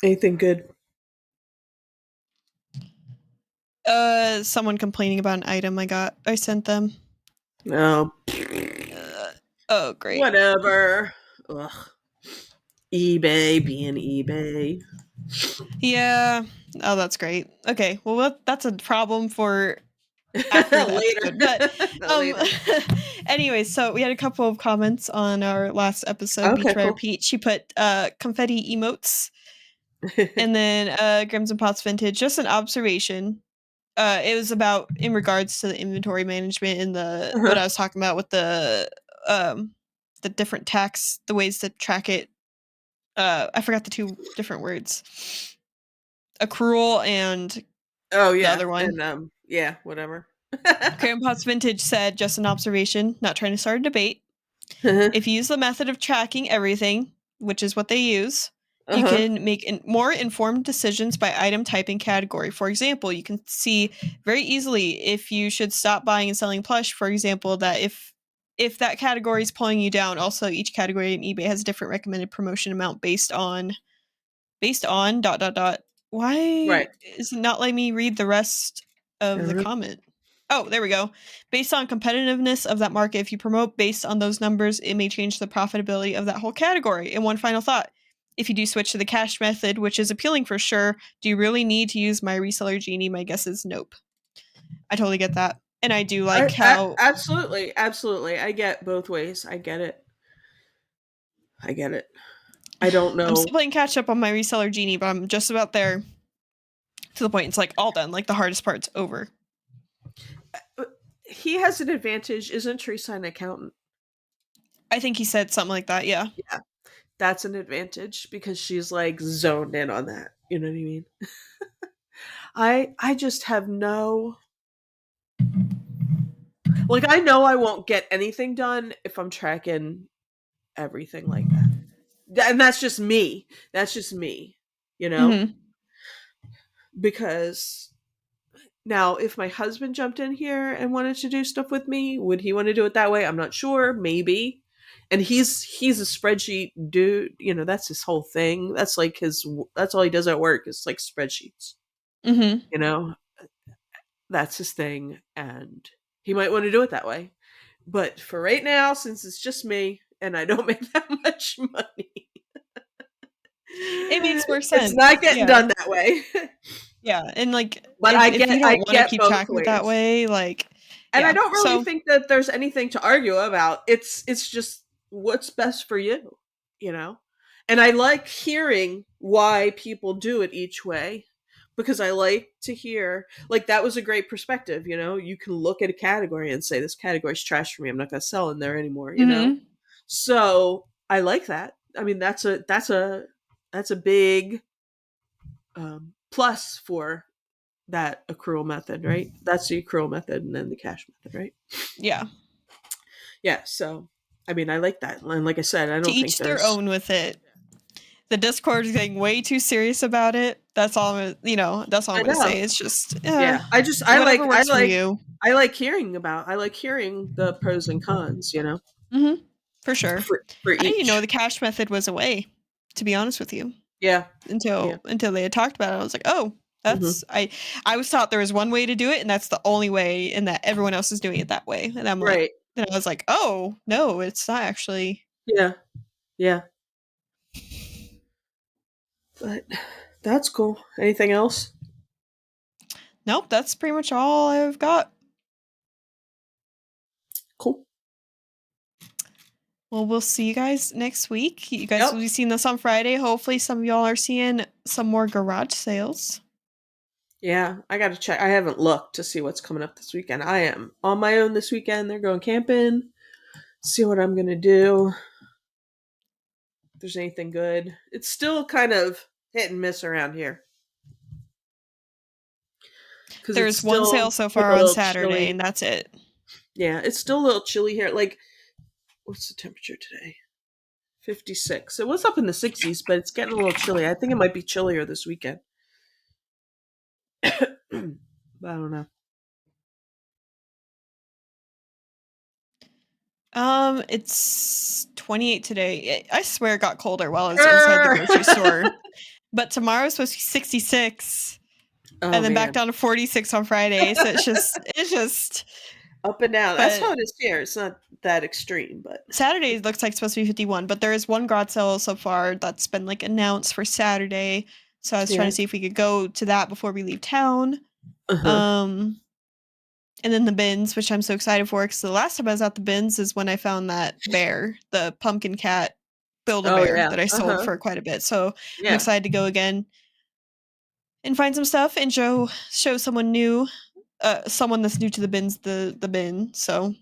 Anything good. someone complaining about an item I sent them. No. Uh, oh great. Whatever. Ugh. eBay being eBay. Yeah. Oh, that's great. Okay. Well, that's a problem for after the episode. But Later. um Later. anyway, so we had a couple of comments on our last episode, Okay, Beach by cool. Pete. She put confetti emotes and then Grims and Pots Vintage, just an observation. It was about in regards to the inventory management and the what Uh-huh. I was talking about with the different tax, the ways to track it. I forgot the two different words. Accrual and Oh the yeah, other one. and yeah, whatever. Grandpa's Vintage said, just an observation, not trying to start a debate. Uh-huh. If you use the method of tracking everything, which is what they use, you Uh-huh. can make more informed decisions by item type and category. For example, you can see very easily if you should stop buying and selling plush, for example, that if that category is pulling you down. Also, each category in eBay has a different recommended promotion amount based on dot dot dot. Why Right. is it not letting me read the rest of the Uh-huh. comment? Oh, there we go. Based on competitiveness of that market, if you promote based on those numbers, it may change the profitability of that whole category. And one final thought. If you do switch to the cash method, which is appealing for sure, do you really need to use my reseller genie? My guess is nope. I totally get that. And I do like how Absolutely, absolutely. I get both ways. I get it. I get it. I don't I'm still know. playing catch up on my reseller genie, but I'm just about there to the point it's like all done. Like the hardest part's over. He has an advantage. Isn't Teresa an accountant? I think he said something like that, yeah. Yeah, that's an advantage because she's like zoned in on that. You know what I mean? I just have no, like, I know I won't get anything done if I'm tracking everything like that. And that's just me. That's just me, you know? Mhm. Because now if my husband jumped in here and wanted to do stuff with me, would he want to do it that way? I'm not sure. Maybe. And he's a spreadsheet dude, that's his whole thing. That's all he does at work is like spreadsheets. Mhm. You know, that's his thing, and he might want to do it that way. But for right now, since it's just me and I don't make that much money, It makes more it's not sense. getting Yeah. done that way. Yeah, and, like, But if you I don't wanna get keep both track of it that ways. way, like And I yeah, don't really so think that there's anything to argue about. It's just what's best for you, you know? And I like hearing why people do it each way because I like to hear, like, that was a great perspective, You can look at a category and say, this category's trash for me. I'm not going to sell in there anymore. Mhm. So I like that. I mean, that's a big plus for that accrual method, right? That's the accrual method and then the cash method, right? Yeah. Yeah, so I mean, I like that. And like I said, I To don't think each their there's own with it. The Discord is getting way too serious about it. That's all that's all I'm I gonna know. say. It's just, Yeah. whatever works for you. I like hearing the pros and cons. Mhm. For sure. For I didn't even know each. the cash method was a way, to be honest with you, Yeah. Yeah. until they had talked about it. I was like, "Oh, Mhm. that's I was taught there was one way to do it, and that's the only way, and that everyone else is doing it that way." And I'm like Right. then I was like, "Oh, no, it's not actually." Yeah. Yeah. But that's cool. Anything else? Nope, that's pretty much all I've got. Cool. Well, we'll see you guys next week. You guys will Yep. be seeing this on Friday. Hopefully, some of y'all are seeing some more garage sales. Yeah, I got to check. I haven't looked to see what's coming up this weekend. I am on my own this weekend. They're going camping. See what I'm going to do. If there's anything good. It's still kind of hit and miss around here because it's There's one still sale so like far a on little Saturday, chilly. and that's it. Yeah, it's still a little chilly here. Like, what's the temperature today? 56. It was up in the 60s, but it's getting a little chilly. I think it might be chillier this weekend. But I don't know. It's 28 today. I swear it got colder while I was inside the Err! grocery store. But tomorrow's supposed to be 66 Oh and then back man, down to 46 on Friday. So it's just up and down. That's how but it is here. It's not that extreme, but Saturday looks like it's supposed to be 51, but there is one garage sale so far that's been like announced for Saturday. So I was trying yeah. to see if we could go to that before we leave town. Uh huh. Um and then the bins, which I'm so excited for because the last time I was at the bins is when I found that bear, the pumpkin cat Oh Build-A-Bear yeah. that I Uh sold huh. for quite a bit. So I'm Yeah. excited to go again and find some stuff and show someone new, someone that's new to the bins the bin. So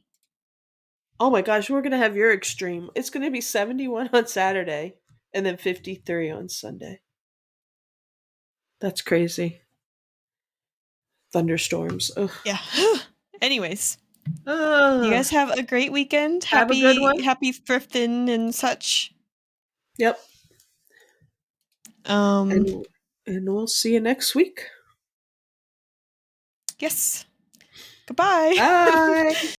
Oh my gosh, we're gonna have your extreme. It's gonna be 71 on Saturday and then 53 on Sunday. That's crazy. Thunderstorms. Ugh. yeah. Anyways, you Uh, guys have a great weekend. have a good one. Happy thrifting and such. Yep. Um, And we'll see you next week. yes. Goodbye. Bye.